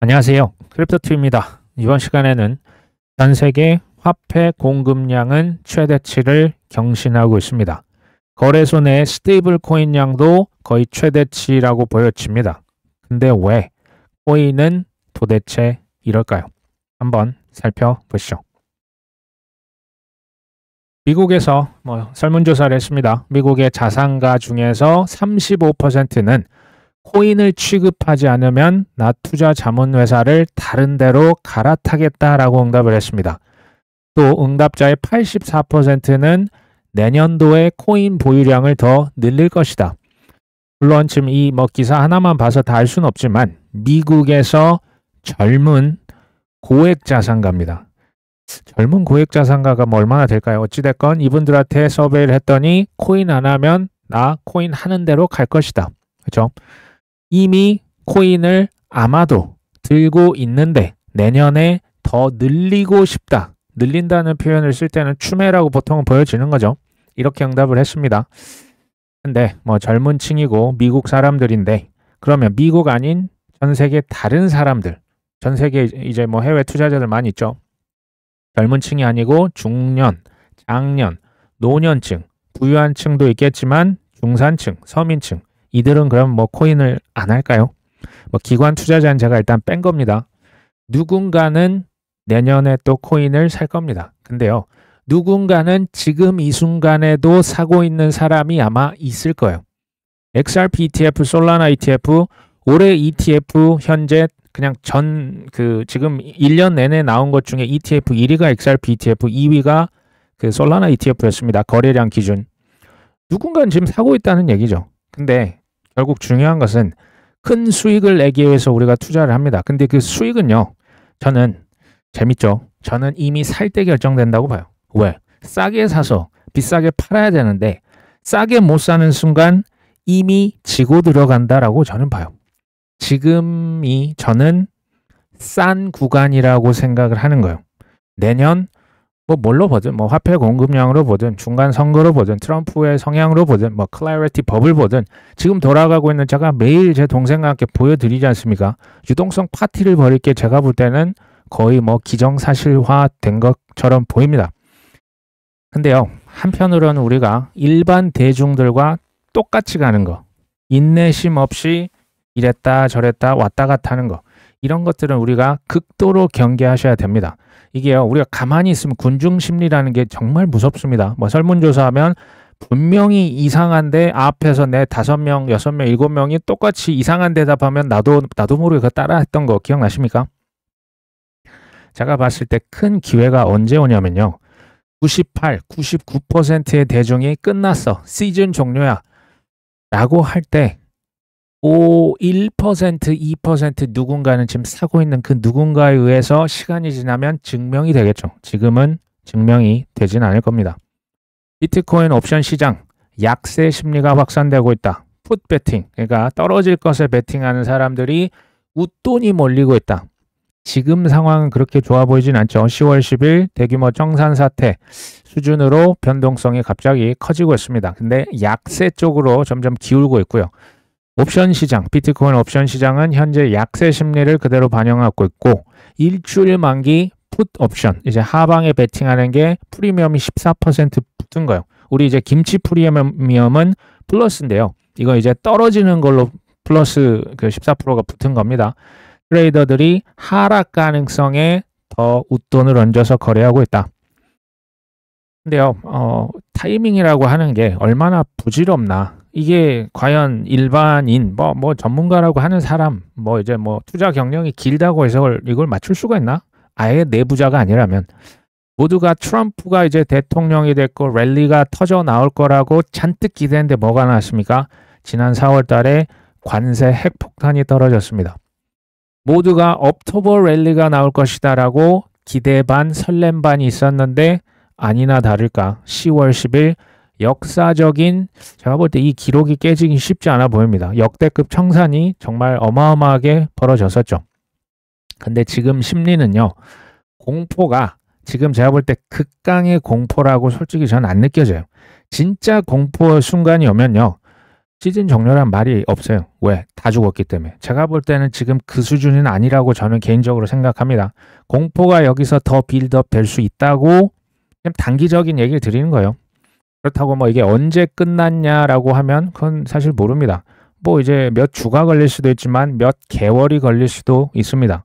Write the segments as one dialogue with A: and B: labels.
A: 안녕하세요. 크립토투입니다. 이번 시간에는 전 세계 화폐 공급량은 최대치를 경신하고 있습니다. 거래소 내 스테이블 코인 양도 거의 최대치라고 보여집니다. 근데 왜 코인은 도대체 이럴까요? 한번 살펴보시죠. 미국에서 설문조사를 했습니다. 미국의 자산가 중에서 35%는 코인을 취급하지 않으면 나 투자 자문회사를 다른 데로 갈아타겠다라고 응답을 했습니다. 또 응답자의 84%는 내년도에 코인 보유량을 더 늘릴 것이다. 물론 지금 이 기사 하나만 봐서 다 알 수는 없지만 미국에서 젊은 고액 자산가입니다. 젊은 고액 자산가가 얼마나 될까요? 어찌됐건 이분들한테 서베이를 했더니 코인 안 하면 나 코인 하는 대로 갈 것이다. 그렇죠? 이미 코인을 아마도 들고 있는데 내년에 더 늘리고 싶다. 늘린다는 표현을 쓸 때는 추매라고 보통은 보여지는 거죠. 이렇게 응답을 했습니다. 근데 젊은 층이고 미국 사람들인데 그러면 미국 아닌 전 세계 다른 사람들, 전 세계 이제 해외 투자자들 많이 있죠. 젊은 층이 아니고 중년, 장년, 노년층, 부유한 층도 있겠지만 중산층, 서민층 이들은 그럼 코인을 안 할까요? 기관 투자자는 제가 일단 뺀 겁니다. 누군가는 내년에 또 코인을 살 겁니다. 근데요. 누군가는 지금 이 순간에도 사고 있는 사람이 아마 있을 거예요. XRP ETF, 솔라나 ETF, 올해 ETF 현재 그냥 지금 1년 내내 나온 것 중에 ETF 1위가 XRP ETF, 2위가 솔라나 ETF였습니다. 거래량 기준. 누군가는 지금 사고 있다는 얘기죠. 근데 결국 중요한 것은 큰 수익을 내기 위해서 우리가 투자를 합니다. 근데 그 수익은요. 저는 재밌죠. 저는 이미 살 때 결정된다고 봐요. 왜? 싸게 사서 비싸게 팔아야 되는데 싸게 못 사는 순간 이미 지고 들어간다라고 저는 봐요. 지금이 저는 싼 구간이라고 생각을 하는 거예요. 내년 뭘로 보든 화폐 공급량으로 보든 중간 선거로 보든 트럼프의 성향으로 보든 클래리티 법을 보든 지금 돌아가고 있는 제가 매일 제 동생과 함께 보여드리지 않습니까? 유동성 파티를 벌일 게 제가 볼 때는 거의 기정사실화 된 것처럼 보입니다. 근데요. 한편으로는 우리가 일반 대중들과 똑같이 가는 거, 인내심 없이 이랬다 저랬다 왔다 갔다 하는 거, 이런 것들은 우리가 극도로 경계하셔야 됩니다. 이게요, 우리가 가만히 있으면 군중심리라는 게 정말 무섭습니다. 설문조사하면 분명히 이상한데 앞에서 내 5명, 6명, 7명이 똑같이 이상한 대답하면 나도 모르게 그거 따라했던 거 기억나십니까? 제가 봤을 때 큰 기회가 언제 오냐면요. 98, 99%의 대중이 끝났어. 시즌 종료야. 라고 할 때 1%, 2% 누군가는 지금 사고 있는 그 누군가에 의해서 시간이 지나면 증명이 되겠죠. 지금은 증명이 되진 않을 겁니다. 비트코인 옵션 시장 약세 심리가 확산되고 있다. 풋 배팅, 그러니까 떨어질 것에 배팅하는 사람들이 웃돈이 몰리고 있다. 지금 상황은 그렇게 좋아 보이진 않죠. 10월 10일 대규모 정산 사태 수준으로 변동성이 갑자기 커지고 있습니다. 근데 약세 쪽으로 점점 기울고 있고요. 옵션 시장, 비트코인 옵션 시장은 현재 약세 심리를 그대로 반영하고 있고 일주일 만기 풋 옵션, 이제 하방에 베팅하는 게 프리미엄이 14% 붙은 거예요. 우리 이제 김치 프리미엄은 플러스인데요. 이거 이제 떨어지는 걸로 플러스 14%가 붙은 겁니다. 트레이더들이 하락 가능성에 더 웃돈을 얹어서 거래하고 있다. 근데요, 타이밍이라고 하는 게 얼마나 부질없나. 이게 과연 일반인, 전문가라고 하는 사람, 투자 경력이 길다고 해서 이걸 맞출 수가 있나? 아예 내부자가 아니라면. 모두가 트럼프가 이제 대통령이 됐고 랠리가 터져 나올 거라고 잔뜩 기대했는데 뭐가 나왔습니까? 지난 4월 달에 관세 핵폭탄이 떨어졌습니다. 모두가 옥토버 랠리가 나올 것이다 라고 기대 반 설렘 반이 있었는데 아니나 다를까 10월 10일 역사적인, 제가 볼 때 이 기록이 깨지기 쉽지 않아 보입니다. 역대급 청산이 정말 어마어마하게 벌어졌었죠. 근데 지금 심리는요. 공포가 지금 제가 볼 때 극강의 공포라고 솔직히 저는 안 느껴져요. 진짜 공포 순간이 오면요. 시즌 종료란 말이 없어요. 왜? 다 죽었기 때문에. 제가 볼 때는 지금 그 수준은 아니라고 저는 개인적으로 생각합니다. 공포가 여기서 더 빌드업 될 수 있다고 그냥 단기적인 얘기를 드리는 거예요. 그렇다고 뭐 이게 언제 끝났냐라고 하면 그건 사실 모릅니다. 뭐 이제 몇 주가 걸릴 수도 있지만 몇 개월이 걸릴 수도 있습니다.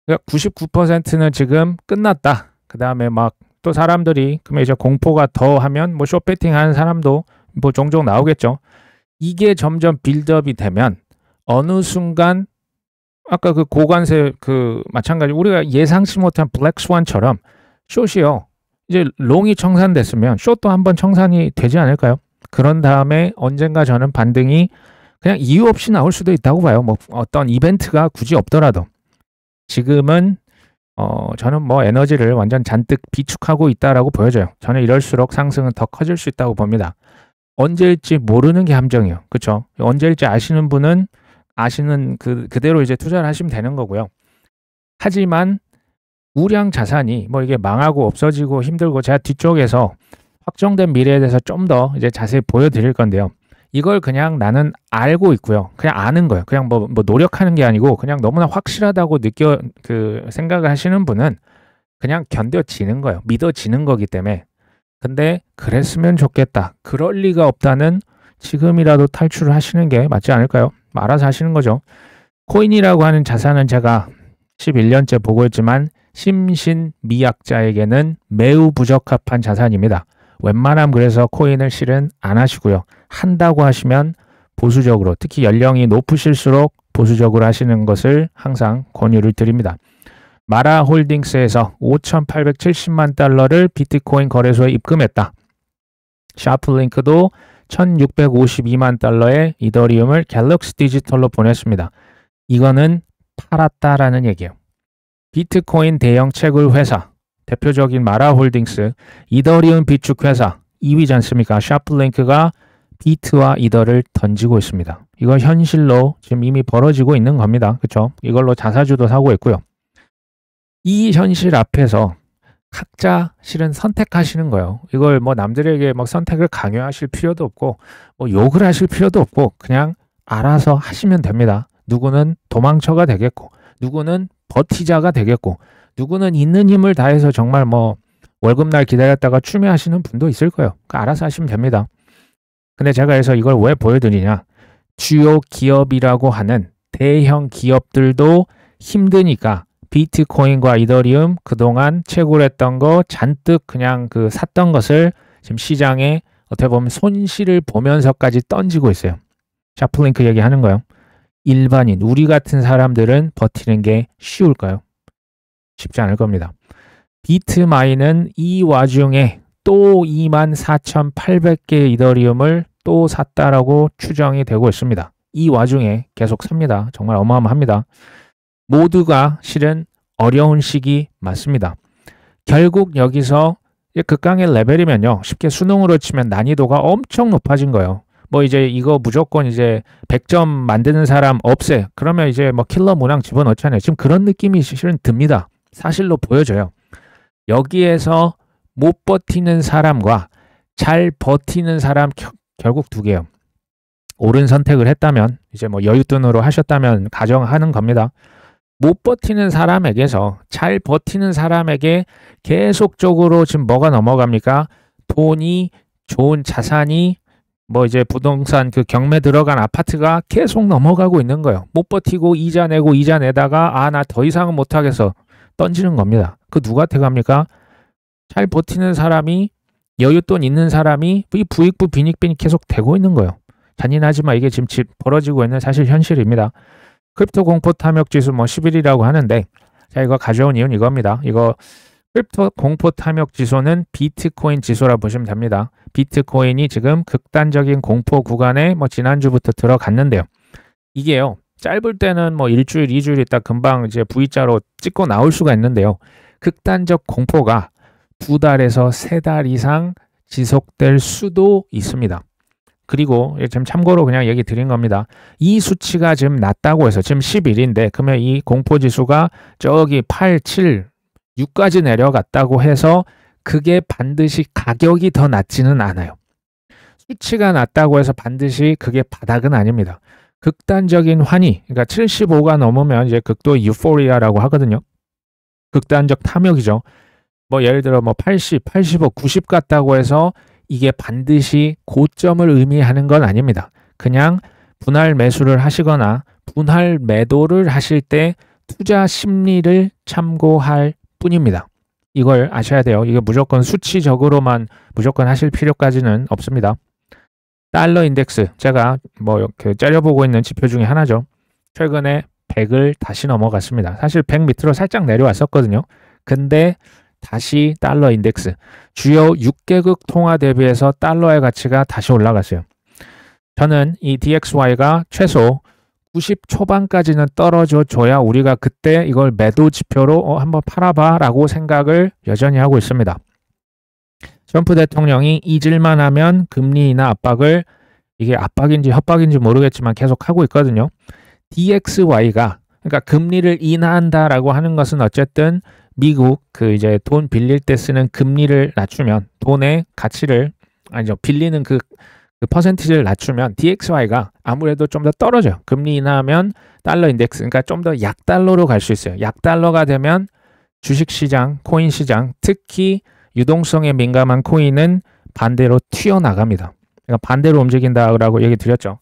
A: 그러니까 99%는 지금 끝났다. 그 다음에 막 또 사람들이 그러면 이제 공포가 더 하면 뭐 쇼배팅 하는 사람도 뭐 종종 나오겠죠. 이게 점점 빌드업이 되면 어느 순간 아까 그 고관세 그 마찬가지 우리가 예상치 못한 블랙스완처럼 숏이요. 이제 롱이 청산됐으면 숏도 한번 청산이 되지 않을까요? 그런 다음에 언젠가 저는 반등이 그냥 이유 없이 나올 수도 있다고 봐요. 뭐 어떤 이벤트가 굳이 없더라도. 지금은 저는 뭐 에너지를 완전 잔뜩 비축하고 있다라고 보여져요. 저는 이럴수록 상승은 더 커질 수 있다고 봅니다. 언제일지 모르는 게 함정이에요. 그렇죠? 언제일지 아시는 분은 아시는 그대로 이제 투자를 하시면 되는 거고요. 하지만 우량 자산이 뭐 이게 망하고 없어지고 힘들고 제가 뒤쪽에서 확정된 미래에 대해서 좀 더 이제 자세히 보여드릴 건데요. 이걸 그냥 나는 알고 있고요. 그냥 아는 거예요. 그냥 뭐 노력하는 게 아니고 그냥 너무나 확실하다고 생각을 하시는 분은 그냥 견뎌지는 거예요. 믿어지는 거기 때문에. 근데 그랬으면 좋겠다. 그럴 리가 없다는 지금이라도 탈출을 하시는 게 맞지 않을까요? 알아서 하시는 거죠. 코인이라고 하는 자산은 제가 11년째 보고 있지만 심신미약자에게는 매우 부적합한 자산입니다. 웬만하면 그래서 코인을 실은 안 하시고요. 한다고 하시면 보수적으로 특히 연령이 높으실수록 보수적으로 하시는 것을 항상 권유를 드립니다. 마라홀딩스에서 5,870만 달러를 비트코인 거래소에 입금했다. 샤플링크도 1,652만 달러의 이더리움을 갤럭시 디지털로 보냈습니다. 이거는 팔았다라는 얘기예요. 비트코인 대형 채굴 회사 대표적인 마라홀딩스 이더리움 비축 회사 2위지 않습니까? 샤플링크가 비트와 이더를 던지고 있습니다. 이거 현실로 지금 이미 벌어지고 있는 겁니다. 그렇죠? 이걸로 자사주도 사고 있고요. 이 현실 앞에서 각자 실은 선택하시는 거예요. 이걸 뭐 남들에게 막 선택을 강요하실 필요도 없고 뭐 욕을 하실 필요도 없고 그냥 알아서 하시면 됩니다. 누구는 도망쳐가 되겠고 누구는 버티자가 되겠고 누구는 있는 힘을 다해서 정말 뭐 월급날 기다렸다가 추매하시는 분도 있을 거예요. 그러니까 알아서 하시면 됩니다. 근데 제가 그래서 이걸 왜 보여드리냐. 주요 기업이라고 하는 대형 기업들도 힘드니까 비트코인과 이더리움 그동안 채굴했던 거 잔뜩 그냥 샀던 것을 지금 시장에 어떻게 보면 손실을 보면서까지 던지고 있어요. 샤플링크 얘기하는 거예요. 일반인, 우리 같은 사람들은 버티는 게 쉬울까요? 쉽지 않을 겁니다. 비트마인은 이 와중에 또 24,800개의 이더리움을 또 샀다라고 추정이 되고 있습니다. 이 와중에 계속 삽니다. 정말 어마어마합니다. 모두가 실은 어려운 시기 맞습니다. 결국 여기서 극강의 레벨이면요. 쉽게 수능으로 치면 난이도가 엄청 높아진 거예요. 뭐 이제 이거 무조건 이제 100점 만드는 사람 없애. 그러면 이제 뭐 킬러 문항 집어넣잖아요. 지금 그런 느낌이 실은 듭니다. 사실로 보여져요. 여기에서 못 버티는 사람과 잘 버티는 사람 결국 두 개예요. 옳은 선택을 했다면 이제 뭐 여윳돈으로 하셨다면 가정하는 겁니다. 못 버티는 사람에게서 잘 버티는 사람에게 계속적으로 지금 뭐가 넘어갑니까? 돈이, 좋은 자산이, 뭐 이제 부동산 경매 들어간 아파트가 계속 넘어가고 있는 거예요. 못 버티고 이자 내고 이자 내다가 나 더 이상은 못하겠어 던지는 겁니다. 그 누구한테 갑니까? 잘 버티는 사람이, 여윳돈 있는 사람이 이 부익부 빈익빈이 계속 되고 있는 거예요. 잔인하지만 이게 지금 벌어지고 있는 사실 현실입니다. 크립토 공포 탐욕 지수 뭐 11이라고 하는데 자 이거 가져온 이유는 이겁니다. 이거 크립토 공포 탐욕 지수는 비트코인 지수라 보시면 됩니다. 비트코인이 지금 극단적인 공포 구간에 뭐 지난주부터 들어갔는데요. 이게요. 짧을 때는 뭐 일주일, 2주일 있다 금방 이제 V자로 찍고 나올 수가 있는데요. 극단적 공포가 2달에서 3달 이상 지속될 수도 있습니다. 그리고 지금 참고로 그냥 얘기 드린 겁니다. 이 수치가 지금 낮다고 해서 지금 11인데 그러면 이 공포지수가 저기 8, 7, 6까지 내려갔다고 해서 그게 반드시 가격이 더 낮지는 않아요. 수치가 낮다고 해서 반드시 그게 바닥은 아닙니다. 극단적인 환희, 그러니까 75가 넘으면 이제 극도 유포리아라고 하거든요. 극단적 탐욕이죠. 뭐 예를 들어 뭐 80, 85, 90 같다고 해서 이게 반드시 고점을 의미하는 건 아닙니다. 그냥 분할 매수를 하시거나 분할 매도를 하실 때 투자 심리를 참고할 뿐입니다. 이걸 아셔야 돼요. 이게 무조건 수치적으로만 무조건 하실 필요까지는 없습니다. 달러 인덱스, 제가 뭐 이렇게 째려보고 있는 지표 중에 하나죠. 최근에 100을 다시 넘어갔습니다. 사실 100 밑으로 살짝 내려왔었거든요. 근데 다시 달러 인덱스, 주요 6개국 통화 대비해서 달러의 가치가 다시 올라갔어요. 저는 이 DXY가 최소 90 초반까지는 떨어져 줘야 우리가 그때 이걸 매도 지표로 한번 팔아봐 라고 생각을 여전히 하고 있습니다. 트럼프 대통령이 잊을만 하면 금리 인하 압박을, 이게 압박인지 협박인지 모르겠지만 계속 하고 있거든요. DXY가, 그러니까 금리를 인하한다라고 하는 것은 어쨌든 미국 그 이제 돈 빌릴 때 쓰는 금리를 낮추면, 돈의 가치를, 아니죠, 빌리는 그 퍼센티지를 낮추면 DXY가 아무래도 좀 더 떨어져요. 금리 인하하면 달러 인덱스, 그러니까 좀 더 약달러로 갈 수 있어요. 약달러가 되면 주식시장, 코인 시장, 특히 유동성에 민감한 코인은 반대로 튀어나갑니다. 그러니까 반대로 움직인다라고 얘기 드렸죠.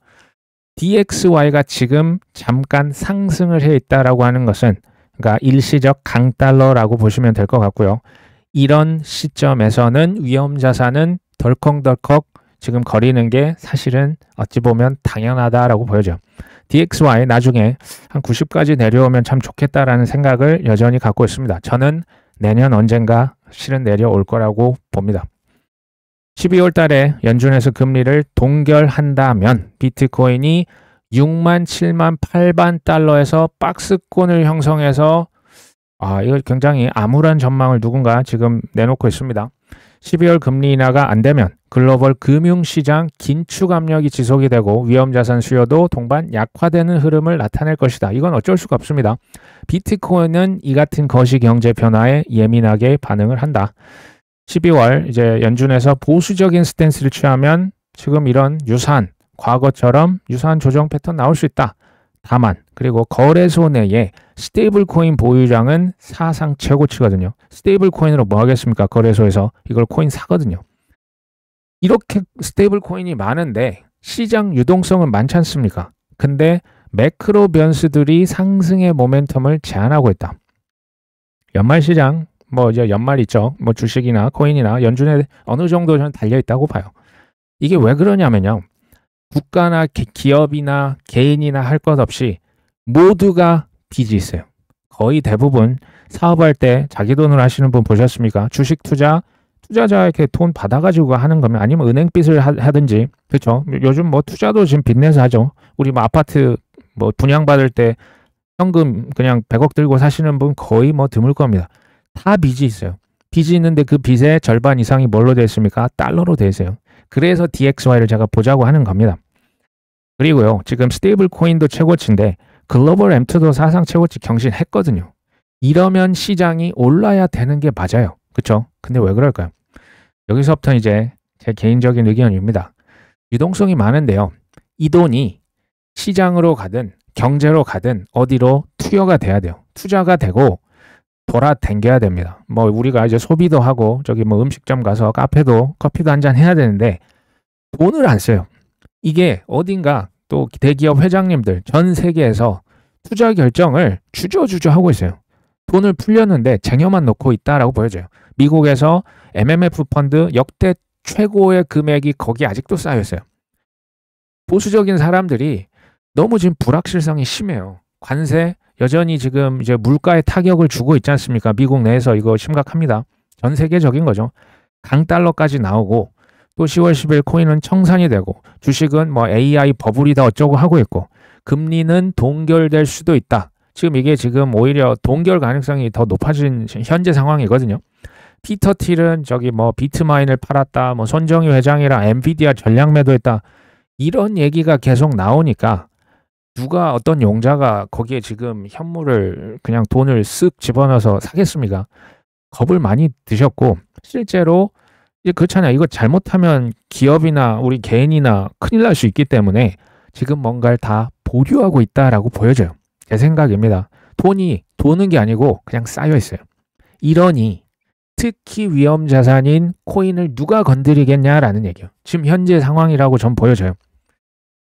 A: DXY가 지금 잠깐 상승을 해 있다라고 하는 것은, 그러니까 일시적 강달러라고 보시면 될 것 같고요. 이런 시점에서는 위험 자산은 덜컹덜컥 지금 거리는 게 사실은 어찌 보면 당연하다라고 보여져요. DXY 나중에 한 90까지 내려오면 참 좋겠다라는 생각을 여전히 갖고 있습니다. 저는 내년 언젠가 실은 내려올 거라고 봅니다. 12월 달에 연준에서 금리를 동결한다면 비트코인이 6만, 7만, 8만 달러에서 박스권을 형성해서, 이거 굉장히 암울한 전망을 누군가 지금 내놓고 있습니다. 12월 금리 인하가 안 되면 글로벌 금융시장 긴축 압력이 지속이 되고 위험자산 수요도 동반 약화되는 흐름을 나타낼 것이다. 이건 어쩔 수가 없습니다. 비트코인은 이 같은 거시경제 변화에 예민하게 반응을 한다. 12월 이제 연준에서 보수적인 스탠스를 취하면 지금 이런 유사한, 과거처럼 유사한 조정 패턴 나올 수 있다. 다만 그리고 거래소 내에 스테이블 코인 보유량은 사상 최고치거든요. 스테이블 코인으로 뭐 하겠습니까? 거래소에서 이걸 코인 사거든요. 이렇게 스테이블 코인이 많은데 시장 유동성은 많지 않습니까? 근데 매크로 변수들이 상승의 모멘텀을 제한하고 있다. 연말 시장, 뭐 이제 연말 있죠. 뭐 주식이나 코인이나 연준에 어느 정도 저는 달려 있다고 봐요. 이게 왜 그러냐면요. 국가나 기업이나 개인이나 할 것 없이 모두가 빚이 있어요. 거의 대부분 사업할 때 자기 돈으로 하시는 분 보셨습니까? 주식 투자자에게 돈 받아가지고 하는 거면, 아니면 은행빚을 하든지, 그렇죠? 요즘 뭐 투자도 지금 빚내서 하죠. 우리 뭐 아파트 뭐 분양받을 때 현금 그냥 100억 들고 사시는 분 거의 뭐 드물 겁니다. 다 빚이 있어요. 빚이 있는데 그 빚의 절반 이상이 뭘로 되어 있습니까? 달러로 되어 있어요. 그래서 DXY를 제가 보자고 하는 겁니다. 그리고요, 지금 스테이블 코인도 최고치인데 글로벌 M2도 사상 최고치 경신했거든요. 이러면 시장이 올라야 되는 게 맞아요. 그렇죠? 근데 왜 그럴까요? 여기서부터 이제 제 개인적인 의견입니다. 유동성이 많은데요. 이 돈이 시장으로 가든 경제로 가든 어디로 투여가 돼야 돼요. 투자가 되고 돌아다녀야 됩니다. 뭐 우리가 이제 소비도 하고 저기 뭐 음식점 가서 카페도 커피도 한잔 해야 되는데 돈을 안 써요. 이게 어딘가 또 대기업 회장님들 전 세계에서 투자 결정을 주저주저 하고 있어요. 돈을 풀렸는데 쟁여만 놓고 있다라고 보여져요. 미국에서 MMF 펀드 역대 최고의 금액이 거기 아직도 쌓여 있어요. 보수적인 사람들이 너무 지금 불확실성이 심해요. 관세 여전히 지금 이제 물가에 타격을 주고 있지 않습니까? 미국 내에서 이거 심각합니다. 전 세계적인 거죠. 강달러까지 나오고 또 10월 10일 코인은 청산이 되고 주식은 뭐 AI 버블이다 어쩌고 하고 있고 금리는 동결될 수도 있다. 지금 이게 지금 오히려 동결 가능성이 더 높아진 현재 상황이거든요. 피터 틸은 저기 뭐 비트마인을 팔았다, 뭐 손정희 회장이랑 엔비디아 전략 매도했다, 이런 얘기가 계속 나오니까 누가 어떤 용자가 거기에 지금 현물을 그냥 돈을 쓱 집어넣어서 사겠습니까? 겁을 많이 드셨고 실제로 이제 그렇잖아요. 이거 잘못하면 기업이나 우리 개인이나 큰일 날 수 있기 때문에 지금 뭔가를 다 보류하고 있다라고 보여져요. 제 생각입니다. 돈이 도는 게 아니고 그냥 쌓여 있어요. 이러니 특히 위험 자산인 코인을 누가 건드리겠냐라는 얘기예요. 지금 현재 상황이라고 전 보여져요.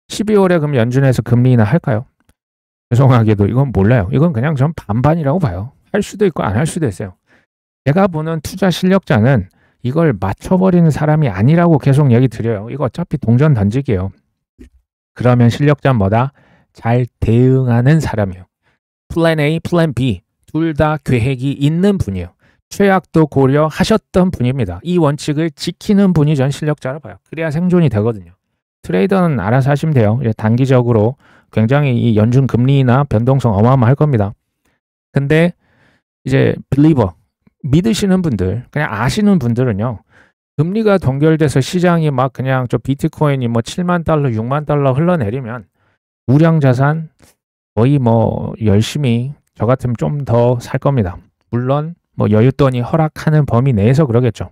A: 12월에 그럼 연준에서 금리 인하 할까요? 죄송하게도 이건 몰라요. 이건 그냥 전 반반이라고 봐요. 할 수도 있고 안 할 수도 있어요. 제가 보는 투자 실력자는 이걸 맞춰버리는 사람이 아니라고 계속 얘기 드려요. 이거 어차피 동전 던지기예요. 그러면 실력자는 뭐다? 잘 대응하는 사람이에요. 플랜 A, 플랜 B 둘 다 계획이 있는 분이에요. 최악도 고려하셨던 분입니다. 이 원칙을 지키는 분이 전 실력자라 봐요. 그래야 생존이 되거든요. 트레이더는 알아서 하시면 돼요. 단기적으로 굉장히 이 연준 금리나 변동성 어마어마할 겁니다. 근데 이제 빌리버 믿으시는 분들, 그냥 아시는 분들은요. 금리가 동결돼서 시장이 막 그냥 저 비트코인이 뭐 7만 달러, 6만 달러 흘러내리면 우량 자산 거의 뭐 열심히 저 같으면 좀 더 살 겁니다. 물론 뭐 여윳돈이 허락하는 범위 내에서 그러겠죠.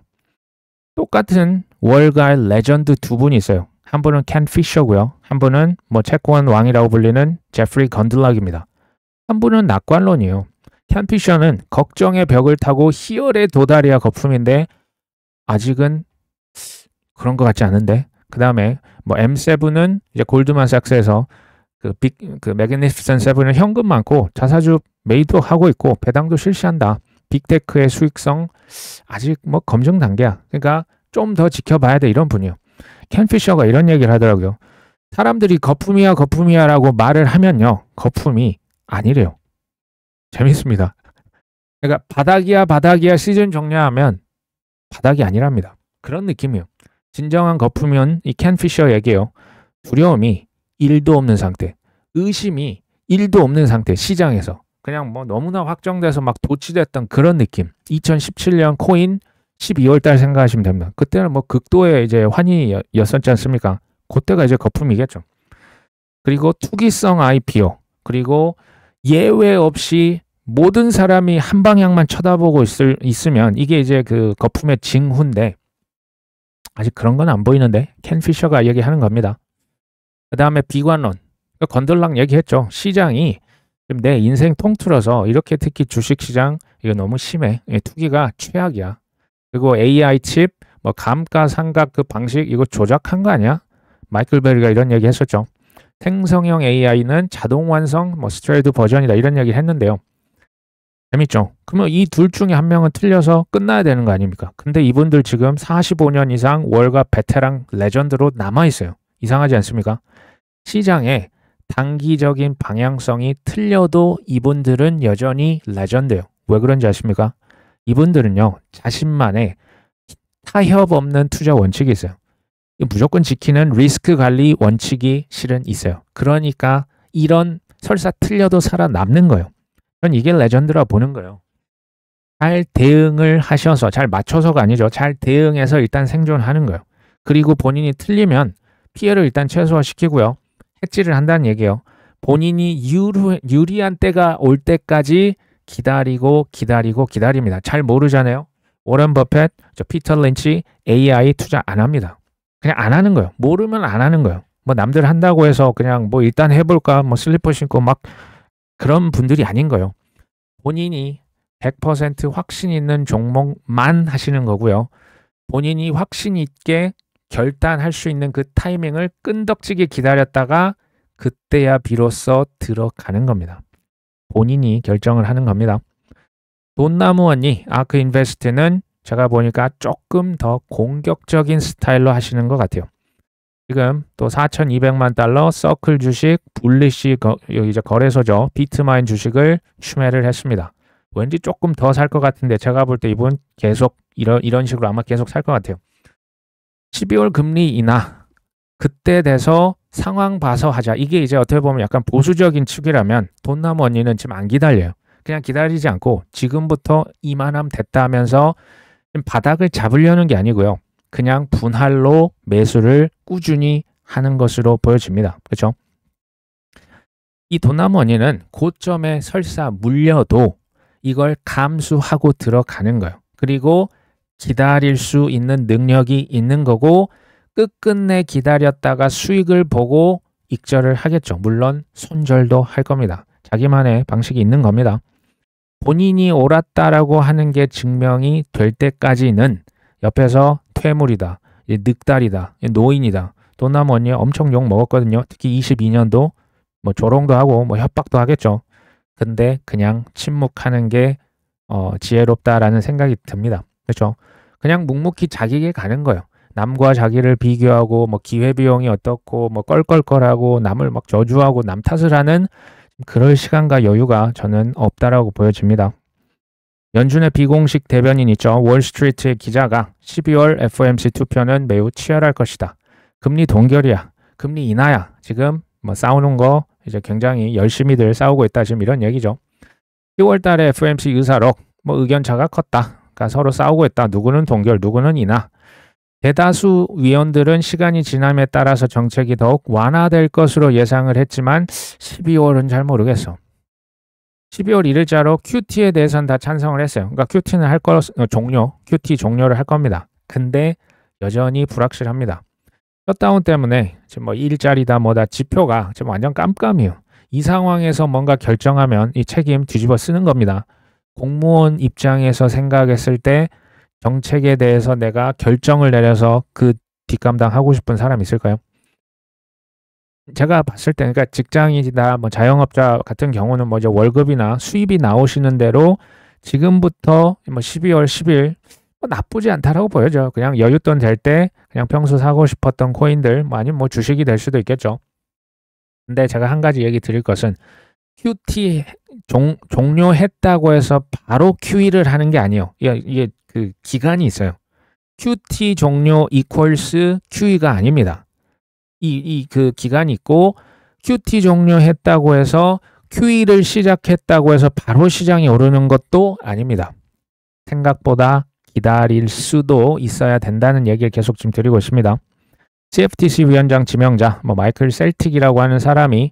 A: 똑같은 월가의 레전드 두 분이 있어요. 한 분은 켄 피셔고요. 한 분은 뭐 채권 왕이라고 불리는 제프리 건들락입니다. 한 분은 낙관론이에요. 켄 피셔는 걱정의 벽을 타고 희열에 도달해야 거품인데 아직은 그런 것 같지 않은데. 그 다음에 뭐 M7은 이제 골드만삭스에서 그 매그니피센트 세븐은 현금 많고 자사주 매입도 하고 있고 배당도 실시한다. 빅테크의 수익성 아직 뭐 검증 단계야. 그러니까 좀 더 지켜봐야 돼 이런 분이요. 켄 피셔가 이런 얘기를 하더라고요. 사람들이 거품이야 거품이야라고 말을 하면요. 거품이 아니래요. 재밌습니다. 그러니까 바닥이야 바닥이야 시즌 정리하면 바닥이 아니랍니다. 그런 느낌이에요. 진정한 거품은 이 켄 피셔 얘기예요. 두려움이 1도 없는 상태, 의심이 1도 없는 상태, 시장에서 그냥 뭐 너무나 확정돼서 막 도취됐던 그런 느낌. 2017년 코인 12월 달 생각하시면 됩니다. 그때는 뭐 극도의 이제 환희였었지 않습니까? 그때가 이제 거품이겠죠. 그리고 투기성 IPO, 그리고 예외 없이 모든 사람이 한 방향만 쳐다보고 있으면 이게 이제 그 거품의 징후인데 아직 그런 건 안 보이는데 켄 피셔가 얘기하는 겁니다. 그 다음에 비관론, 건들락 얘기했죠. 시장이 내 인생 통틀어서 이렇게 특히 주식시장 이거 너무 심해. 투기가 최악이야. 그리고 AI 칩, 뭐 감가상각 그 방식 이거 조작한 거 아니야? 마이클 베리가 이런 얘기 했었죠. 생성형 AI는 자동 완성, 뭐 스트레이트 버전이다 이런 얘기를 했는데요. 재밌죠? 그러면 이 둘 중에 한 명은 틀려서 끝나야 되는 거 아닙니까? 근데 이분들 지금 45년 이상 월가 베테랑 레전드로 남아있어요. 이상하지 않습니까? 시장에 단기적인 방향성이 틀려도 이분들은 여전히 레전드예요. 왜 그런지 아십니까? 이분들은요. 자신만의 타협 없는 투자 원칙이 있어요. 무조건 지키는 리스크 관리 원칙이 실은 있어요. 그러니까 이런 설사 틀려도 살아남는 거예요. 전 이게 레전드라 보는 거예요. 잘 대응을 하셔서, 잘 맞춰서가 아니죠. 잘 대응해서 일단 생존하는 거예요. 그리고 본인이 틀리면 피해를 일단 최소화시키고요. 해지를 한다는 얘기예요. 본인이 유리한 때가 올 때까지 기다립니다. 잘 모르잖아요. 워런 버핏, 피터 린치 AI 투자 안 합니다. 그냥 안 하는 거예요. 모르면 안 하는 거예요. 뭐 남들 한다고 해서 그냥 뭐 일단 해볼까 뭐 슬리퍼 신고 막 그런 분들이 아닌 거예요. 본인이 100% 확신 있는 종목만 하시는 거고요. 본인이 확신 있게 결단할 수 있는 그 타이밍을 끈덕지게 기다렸다가 그때야 비로소 들어가는 겁니다. 본인이 결정을 하는 겁니다. 돈나무 언니 아크 인베스트는 제가 보니까 조금 더 공격적인 스타일로 하시는 것 같아요. 지금 또 4,200만 달러 서클 주식 불리시 여기 이제 거래소죠. 비트마인 주식을 추매를 했습니다. 왠지 조금 더 살 것 같은데 제가 볼 때 이분 계속 이런 식으로 아마 계속 살 것 같아요. 12월 금리 인하 그때 돼서 상황 봐서 하자. 이게 이제 어떻게 보면 약간 보수적인 측이라면 돈나무 언니는 지금 안 기다려요. 그냥 기다리지 않고 지금부터 이만함 됐다 하면서 바닥을 잡으려는 게 아니고요. 그냥 분할로 매수를 꾸준히 하는 것으로 보여집니다. 그렇죠? 이 돈나무 언니는 고점에 설사 물려도 이걸 감수하고 들어가는 거예요. 그리고 기다릴 수 있는 능력이 있는 거고 끝끝내 기다렸다가 수익을 보고 익절을 하겠죠. 물론 손절도 할 겁니다. 자기만의 방식이 있는 겁니다. 본인이 옳았다라고 하는 게 증명이 될 때까지는 옆에서 퇴물이다, 늑달이다, 노인이다, 돈나무 언니 엄청 욕 먹었거든요. 특히 22년도 뭐 조롱도 하고 뭐 협박도 하겠죠. 근데 그냥 침묵하는 게 지혜롭다라는 생각이 듭니다. 그렇죠? 그냥 묵묵히 자기 길 가는 거예요. 남과 자기를 비교하고 뭐 기회비용이 어떻고 뭐 껄껄껄하고 남을 막 저주하고 남 탓을 하는 그럴 시간과 여유가 저는 없다라고 보여집니다. 연준의 비공식 대변인 있죠. 월스트리트의 기자가 12월 FOMC 투표는 매우 치열할 것이다. 금리 동결이야. 금리 인하야. 지금 뭐 싸우는 거 이제 굉장히 열심히들 싸우고 있다. 지금 이런 얘기죠. 10월 달에 FOMC 의사록 뭐 의견차가 컸다. 그러니까 서로 싸우고 있다. 누구는 동결, 누구는 인하. 대다수 위원들은 시간이 지남에 따라서 정책이 더욱 완화될 것으로 예상을 했지만 12월은 잘 모르겠어. 12월 1일자로 QT에 대해서는 다 찬성을 했어요. 그러니까 QT는 할 거 QT 종료를 할 겁니다. 근데 여전히 불확실합니다. 셧다운 때문에 지금 뭐 일자리다 뭐다 지표가 지금 완전 깜깜이에요. 이 상황에서 뭔가 결정하면 이 책임 뒤집어 쓰는 겁니다. 공무원 입장에서 생각했을 때 정책에 대해서 내가 결정을 내려서 그 뒷감당하고 싶은 사람이 있을까요? 제가 봤을 때, 그러니까 직장인이다, 뭐 자영업자 같은 경우는 뭐 이제 월급이나 수입이 나오시는 대로 지금부터 뭐 12월 10일 뭐 나쁘지 않다라고 보여져. 그냥 여윳돈 될 때 그냥 평소 사고 싶었던 코인들, 뭐 아니면 뭐 주식이 될 수도 있겠죠. 근데 제가 한 가지 얘기 드릴 것은 QT 종료했다고 해서 바로 QE를 하는 게 아니에요. 이게 그 기간이 있어요. QT 종료 이퀄스 QE가 아닙니다. 그 기간이 있고 QT 종료했다고 해서 QE를 시작했다고 해서 바로 시장이 오르는 것도 아닙니다. 생각보다 기다릴 수도 있어야 된다는 얘기를 계속 지금 드리고 있습니다. CFTC 위원장 지명자 마이클 셀틱이라고 하는 사람이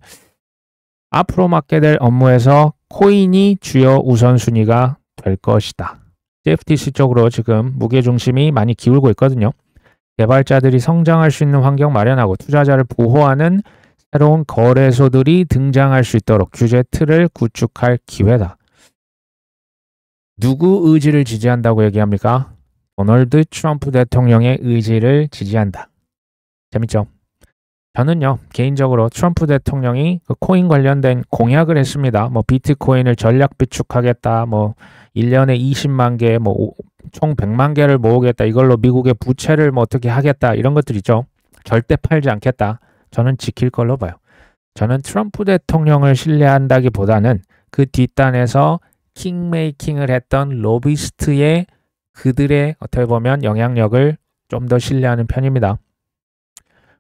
A: 앞으로 맡게 될 업무에서 코인이 주요 우선순위가 될 것이다. CFTC 쪽으로 지금 무게중심이 많이 기울고 있거든요. 개발자들이 성장할 수 있는 환경 마련하고 투자자를 보호하는 새로운 거래소들이 등장할 수 있도록 규제 틀을 구축할 기회다. 누구 의지를 지지한다고 얘기합니까? 도널드 트럼프 대통령의 의지를 지지한다. 재밌죠? 저는요, 개인적으로 트럼프 대통령이 그 코인 관련된 공약을 했습니다. 뭐 비트코인을 전략 비축하겠다, 뭐 1년에 20만 개, 뭐 총 100만 개를 모으겠다, 이걸로 미국의 부채를 뭐 어떻게 하겠다, 이런 것들 있죠. 절대 팔지 않겠다. 저는 지킬 걸로 봐요. 저는 트럼프 대통령을 신뢰한다기보다는 그 뒷단에서 킹메이킹을 했던 로비스트의 그들의 어떻게 보면 영향력을 좀 더 신뢰하는 편입니다.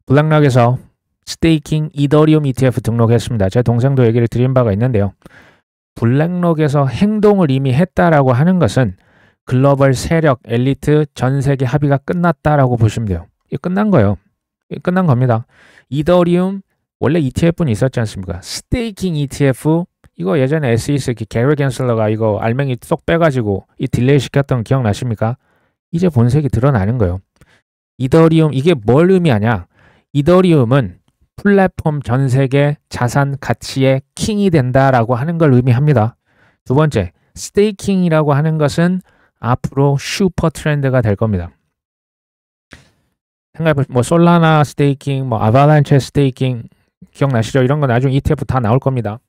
A: 블랙락에서 스테이킹 이더리움 ETF 등록했습니다. 제 동생도 얘기를 드린 바가 있는데요. 블랙록에서 행동을 이미 했다라고 하는 것은 글로벌 세력, 엘리트, 전 세계 합의가 끝났다라고 보시면 돼요. 이게 끝난 거예요. 이게 끝난 겁니다. 이더리움 원래 ETF는 있었지 않습니까? 스테이킹 ETF 이거 예전에 SEC 게리 겐슬러가 이거 알맹이 쏙 빼가지고 이 딜레이 시켰던 거 기억나십니까? 이제 본색이 드러나는 거예요. 이더리움 이게 뭘 의미하냐? 이더리움은 플랫폼 전 세계 자산 가치의 킹이 된다라고 하는 걸 의미합니다. 두 번째, 스테이킹이라고 하는 것은 앞으로 슈퍼 트렌드가 될 겁니다. 생각해보세요. 뭐 솔라나 스테이킹, 뭐 아바란체 스테이킹 기억나시죠? 이런 거 나중에 ETF 다 나올 겁니다.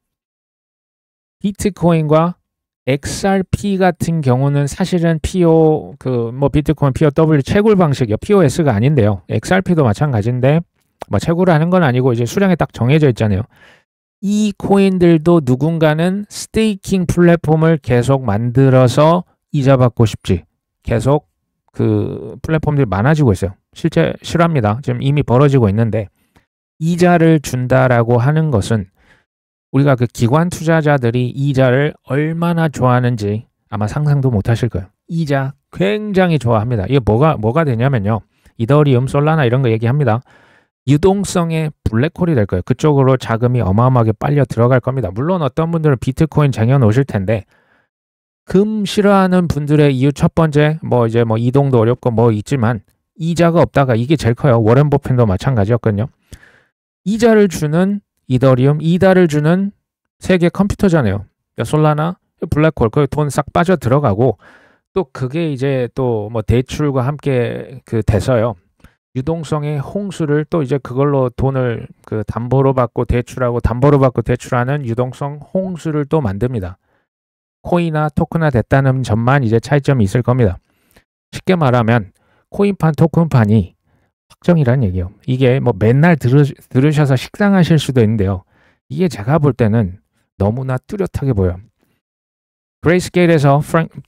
A: 비트코인과 XRP 같은 경우는 사실은 PO 비트코인 POW 채굴 방식이요. POS가 아닌데요. XRP도 마찬가지인데 뭐 채굴을 하는 건 아니고 이제 수량이 딱 정해져 있잖아요. 이 코인들도 누군가는 스테이킹 플랫폼을 계속 만들어서 이자 받고 싶지. 계속 그 플랫폼들이 많아지고 있어요. 실제 실화입니다. 지금 이미 벌어지고 있는데 이자를 준다라고 하는 것은 우리가 그 기관 투자자들이 이자를 얼마나 좋아하는지 아마 상상도 못 하실 거예요. 이자 굉장히 좋아합니다. 이게 뭐가 되냐면요. 이더리움, 솔라나 이런 거 얘기합니다. 유동성의 블랙홀이 될 거예요. 그쪽으로 자금이 어마어마하게 빨려 들어갈 겁니다. 물론 어떤 분들은 비트코인 쟁여 놓으실 텐데 금 싫어하는 분들의 이유 첫 번째, 뭐 이제 뭐 이동도 어렵고 뭐 있지만 이자가 없다가 이게 제일 커요. 워렌 버핏도 마찬가지였거든요. 이자를 주는 이더리움, 이자를 주는 세계 컴퓨터잖아요. 그러니까 솔라나, 블랙홀, 거기 돈 싹 빠져 들어가고 또 그게 이제 또 뭐 대출과 함께 그 돼서요. 유동성의 홍수를 또 이제 그걸로 돈을 그 담보로 받고 대출하고 담보로 받고 대출하는 유동성 홍수를 또 만듭니다. 코인화 토큰화 됐다는 점만 이제 차이점이 있을 겁니다. 쉽게 말하면 코인판 토큰판이 확정이라는 얘기예요. 이게 뭐 맨날 들으셔서 식상하실 수도 있는데요. 이게 제가 볼 때는 너무나 뚜렷하게 보여요. 그레이스케일에서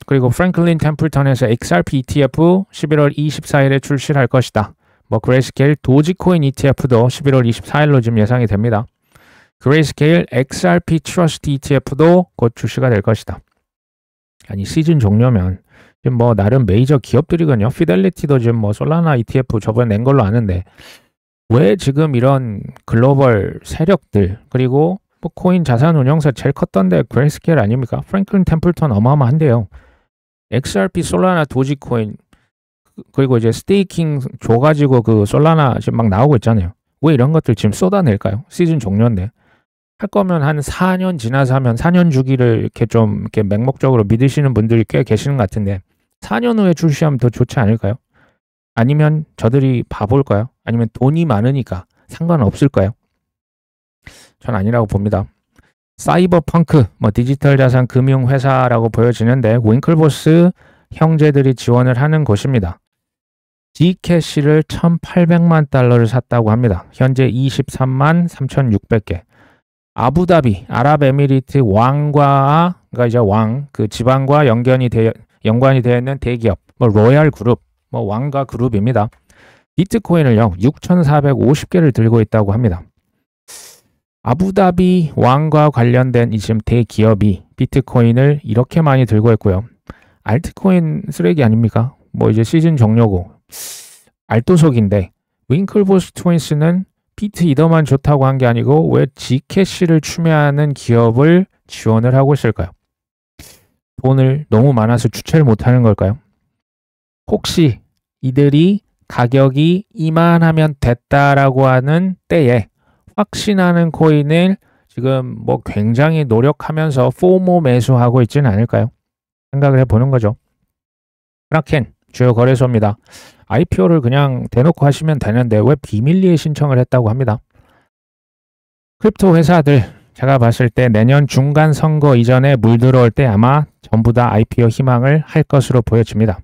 A: 그리고 프랭클린 템플턴에서 XRP ETF 11월 24일에 출시할 것이다. 뭐 그레이스케일 도지코인 ETF도 11월 24일로 지금 예상이 됩니다. 그레이스케일 XRP 트러스트 ETF도 곧 출시가 될 것이다. 아니 시즌 종료면 지금 뭐 나름 메이저 기업들이거든요. 피델리티도 지금 뭐 솔라나 ETF 저번에 낸 걸로 아는데 왜 지금 이런 글로벌 세력들 그리고 뭐 코인 자산 운용사 제일 컸던데 그레이스케일 아닙니까? 프랭클린 템플턴 어마어마한데요. XRP 솔라나 도지코인 그리고 이제 스테이킹 줘가지고 그 솔라나 지금 막 나오고 있잖아요. 왜 이런 것들 지금 쏟아낼까요? 시즌 종료인데. 할 거면 한 4년 지나서 하면 4년 주기를 이렇게 좀 이렇게 맹목적으로 믿으시는 분들이 꽤 계시는 것 같은데 4년 후에 출시하면 더 좋지 않을까요? 아니면 저들이 바볼까요? 아니면 돈이 많으니까 상관없을까요? 전 아니라고 봅니다. 사이버펑크, 뭐 디지털 자산 금융 회사라고 보여지는데 윙클보스 형제들이 지원을 하는 곳입니다. G캐시를 1,800만 달러를 샀다고 합니다. 현재 23만 3,600개. 아부다비, 아랍에미리트 왕과 그러니까 이제 왕 그 지방과 연관이 되어 있는 대기업, 뭐 로얄 그룹, 뭐 왕가 그룹입니다. 비트코인을요 6,450개를 들고 있다고 합니다. 아부다비 왕과 관련된 이 지금 대기업이 비트코인을 이렇게 많이 들고 있고요. 알트코인 쓰레기 아닙니까? 뭐 이제 시즌 종료고 알토속인데 윙클보스 트윈스는 비트 이더만 좋다고 한 게 아니고 왜 G캐시를 추매하는 기업을 지원을 하고 있을까요? 돈을 너무 많아서 주체를 못하는 걸까요? 혹시 이들이 가격이 이만하면 됐다라고 하는 때에 확신하는 코인을 지금 뭐 굉장히 노력하면서 포모 매수하고 있지는 않을까요? 생각을 해보는 거죠. 크라켄 주요 거래소입니다. IPO를 그냥 대놓고 하시면 되는데 왜 비밀리에 신청을 했다고 합니다. 크립토 회사들 제가 봤을 때 내년 중간 선거 이전에 물 들어올 때 아마 전부 다 IPO 희망을 할 것으로 보여집니다.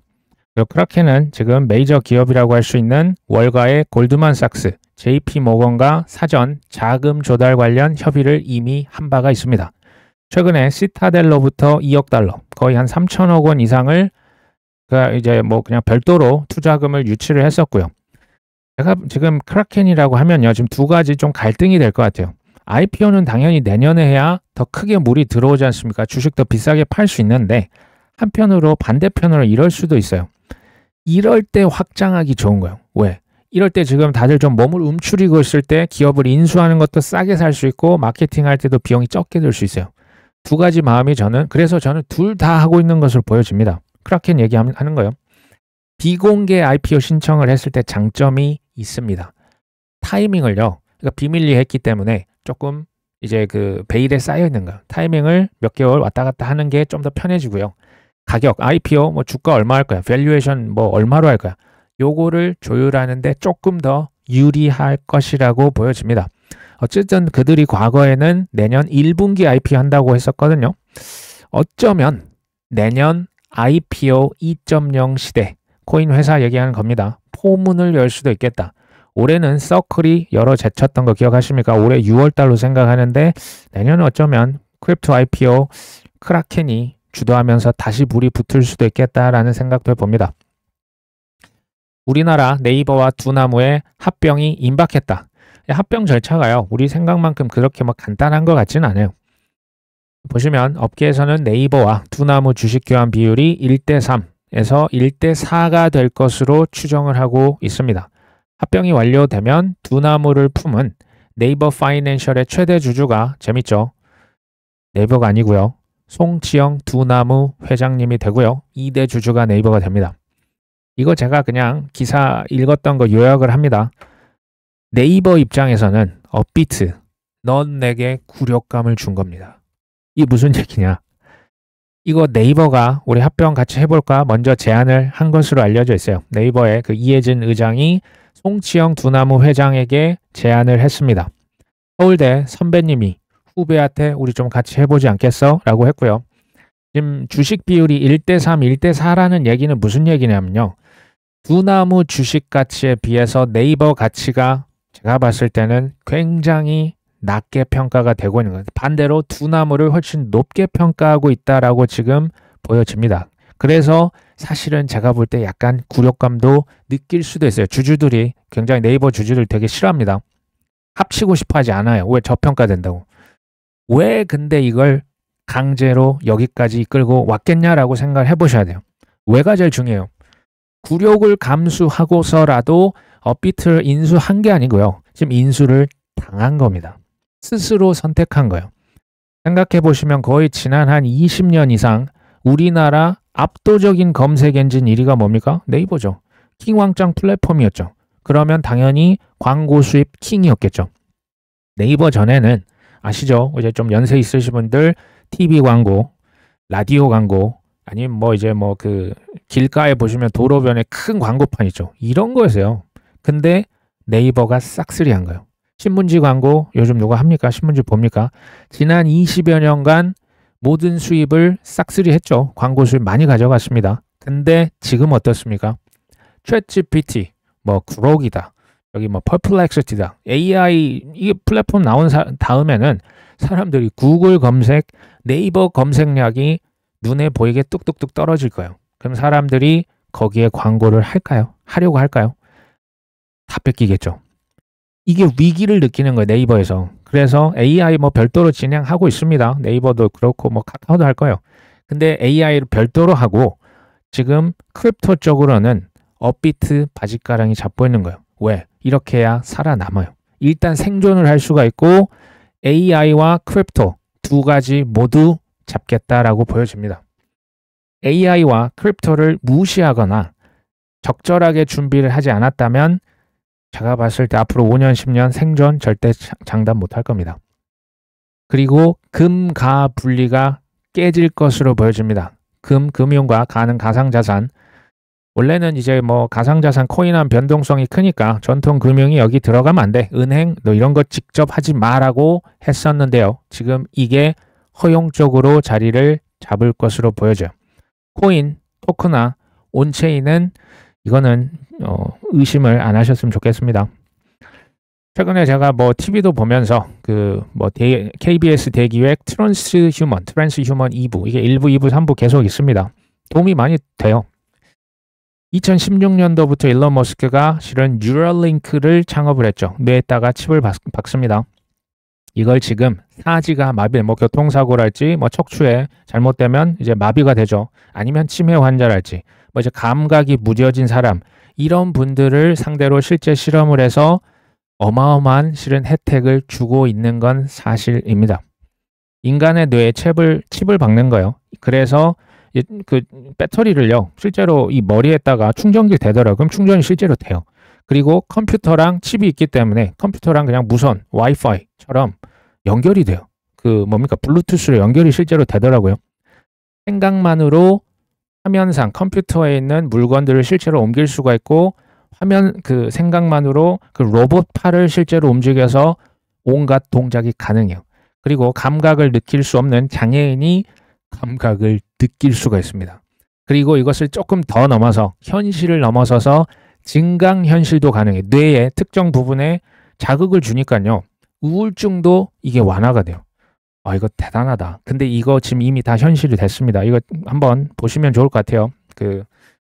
A: 그리고 크라켄은 지금 메이저 기업이라고 할 수 있는 월가의 골드만삭스, JP모건과 사전 자금 조달 관련 협의를 이미 한 바가 있습니다. 최근에 시타델로부터 2억 달러, 거의 한 3천억 원 이상을 이제 뭐 그냥 별도로 투자금을 유치를 했었고요. 제가 지금 크라켄이라고 하면요. 지금 두 가지 좀 갈등이 될 것 같아요. IPO는 당연히 내년에 해야 더 크게 물이 들어오지 않습니까? 주식 더 비싸게 팔 수 있는데 한편으로 반대편으로 이럴 수도 있어요. 이럴 때 확장하기 좋은 거예요. 왜? 이럴 때 지금 다들 좀 몸을 움츠리고 있을 때 기업을 인수하는 것도 싸게 살 수 있고 마케팅할 때도 비용이 적게 들 수 있어요. 두 가지 마음이 그래서 저는 둘 다 하고 있는 것으로 보여집니다. 크라켄 얘기하는 거예요. 비공개 IPO 신청을 했을 때 장점이 있습니다. 타이밍을요. 그러니까 비밀리에 했기 때문에 조금 이제 그 베일에 쌓여 있는 거예요. 타이밍을 몇 개월 왔다 갔다 하는 게 좀 더 편해지고요. 가격, IPO 뭐 주가 얼마 할 거야? 밸류에이션 뭐 얼마로 할 거야? 요거를 조율하는데 조금 더 유리할 것이라고 보여집니다. 어쨌든 그들이 과거에는 내년 1분기 IPO 한다고 했었거든요. 어쩌면 내년 IPO 2.0 시대, 코인 회사 얘기하는 겁니다. 포문을 열 수도 있겠다. 올해는 서클이 열어 제쳤던 거 기억하십니까? 올해 6월 달로 생각하는데 내년은 어쩌면 크립토 IPO 크라켄이 주도하면서 다시 불이 붙을 수도 있겠다라는 생각도 해봅니다. 우리나라 네이버와 두나무의 합병이 임박했다. 합병 절차가요. 우리 생각만큼 그렇게 막 간단한 것 같지는 않아요. 보시면 업계에서는 네이버와 두나무 주식 교환 비율이 1:3에서 1:4가 될 것으로 추정을 하고 있습니다. 합병이 완료되면 두나무를 품은 네이버 파이낸셜의 최대 주주가 재밌죠? 네이버가 아니고요. 송치영 두나무 회장님이 되고요. 2대 주주가 네이버가 됩니다. 이거 제가 그냥 기사 읽었던 거 요약을 합니다. 네이버 입장에서는 업비트, 넌 내게 굴욕감을 준 겁니다. 이게 무슨 얘기냐? 이거 네이버가 우리 합병 같이 해볼까? 먼저 제안을 한 것으로 알려져 있어요. 네이버의 그 이해진 의장이 송치영 두나무 회장에게 제안을 했습니다. 서울대 선배님이 후배한테 우리 좀 같이 해보지 않겠어? 라고 했고요. 지금 주식 비율이 1대3, 1대4라는 얘기는 무슨 얘기냐면요. 두나무 주식 가치에 비해서 네이버 가치가 제가 봤을 때는 굉장히 낮게 평가가 되고 있는 거예요. 반대로 두나무를 훨씬 높게 평가하고 있다라고 지금 보여집니다. 그래서 사실은 제가 볼 때 약간 굴욕감도 느낄 수도 있어요. 주주들이 굉장히 네이버 주주들 되게 싫어합니다. 합치고 싶어 하지 않아요. 왜 저평가된다고. 왜 근데 이걸 강제로 여기까지 이끌고 왔겠냐라고 생각을 해보셔야 돼요. 왜가 제일 중요해요. 굴욕을 감수하고서라도 업비트를 인수한 게 아니고요. 지금 인수를 당한 겁니다. 스스로 선택한 거예요. 생각해 보시면 거의 지난 한 20년 이상 우리나라 압도적인 검색 엔진 1위가 뭡니까? 네이버죠. 킹왕짱 플랫폼이었죠. 그러면 당연히 광고 수입 킹이었겠죠. 네이버 전에는 아시죠? 이제 좀 연세 있으신 분들 TV 광고, 라디오 광고, 아니면 뭐 이제 뭐 그 길가에 보시면 도로변에 큰 광고판 있죠. 이런 거였어요. 근데 네이버가 싹쓸이한 거예요. 신문지 광고 요즘 누가 합니까? 신문지 봅니까? 지난 20여 년간 모든 수입을 싹쓸이 했죠. 광고 수입 많이 가져갔습니다. 근데 지금 어떻습니까? 챗GPT, 뭐 그록이다, 여기 뭐 퍼플렉시티다, AI 이게 플랫폼 나온 다음에는 사람들이 구글 검색, 네이버 검색량이 눈에 보이게 뚝뚝뚝 떨어질 거예요. 그럼 사람들이 거기에 광고를 할까요? 하려고 할까요? 다 뺏기겠죠. 이게 위기를 느끼는 거예요. 네이버에서. 그래서 AI 뭐 별도로 진행하고 있습니다. 네이버도 그렇고 뭐 카카오도 할 거예요. 근데 AI를 별도로 하고 지금 크립토 쪽으로는 업비트 바짓가랑이 잡고 있는 거예요. 왜? 이렇게 해야 살아남아요. 일단 생존을 할 수가 있고 AI와 크립토 두 가지 모두 잡겠다라고 보여집니다. AI와 크립토를 무시하거나 적절하게 준비를 하지 않았다면 제가 봤을 때 앞으로 5년, 10년 생존 절대 장담 못할 겁니다. 그리고 금, 가 분리가 깨질 것으로 보여집니다. 금융과 가는 가상자산. 원래는 이제 뭐 가상자산 코인한 변동성이 크니까 전통 금융이 여기 들어가면 안 돼. 은행 너 이런 거 직접 하지 마라고 했었는데요. 지금 이게 허용적으로 자리를 잡을 것으로 보여져요. 코인, 토크나 온체인은 이거는 의심을 안 하셨으면 좋겠습니다. 최근에 제가 뭐 TV도 보면서 그 뭐 KBS 대기획 트랜스휴먼 2부 이게 1부, 2부, 3부 계속 있습니다. 도움이 많이 돼요. 2016년도부터 일론 머스크가 실은 뉴럴링크를 창업을 했죠. 뇌에다가 칩을 박습니다. 이걸 지금 사지가 마비, 뭐 교통사고랄지, 뭐 척추에 잘못되면 이제 마비가 되죠. 아니면 치매 환자랄지, 뭐 이제 감각이 무뎌진 사람, 이런 분들을 상대로 실제 실험을 해서 어마어마한 실은 혜택을 주고 있는 건 사실입니다. 인간의 뇌에 칩을 박는 거예요. 그래서 그 배터리를요, 실제로 이 머리에다가 충전기 되더라고요. 그럼 충전이 실제로 돼요. 그리고 컴퓨터랑 칩이 있기 때문에 컴퓨터랑 그냥 무선 와이파이처럼 연결이 돼요. 그 뭡니까? 블루투스로 연결이 실제로 되더라고요. 생각만으로 화면상 컴퓨터에 있는 물건들을 실제로 옮길 수가 있고 화면 그 생각만으로 그 로봇 팔을 실제로 움직여서 온갖 동작이 가능해요. 그리고 감각을 느낄 수 없는 장애인이 감각을 느낄 수가 있습니다. 그리고 이것을 조금 더 넘어서 현실을 넘어서서 증강현실도 가능해요. 뇌의 특정 부분에 자극을 주니까요. 우울증도 이게 완화가 돼요. 아, 이거 대단하다. 근데 이거 지금 이미 다 현실이 됐습니다. 이거 한번 보시면 좋을 것 같아요. 그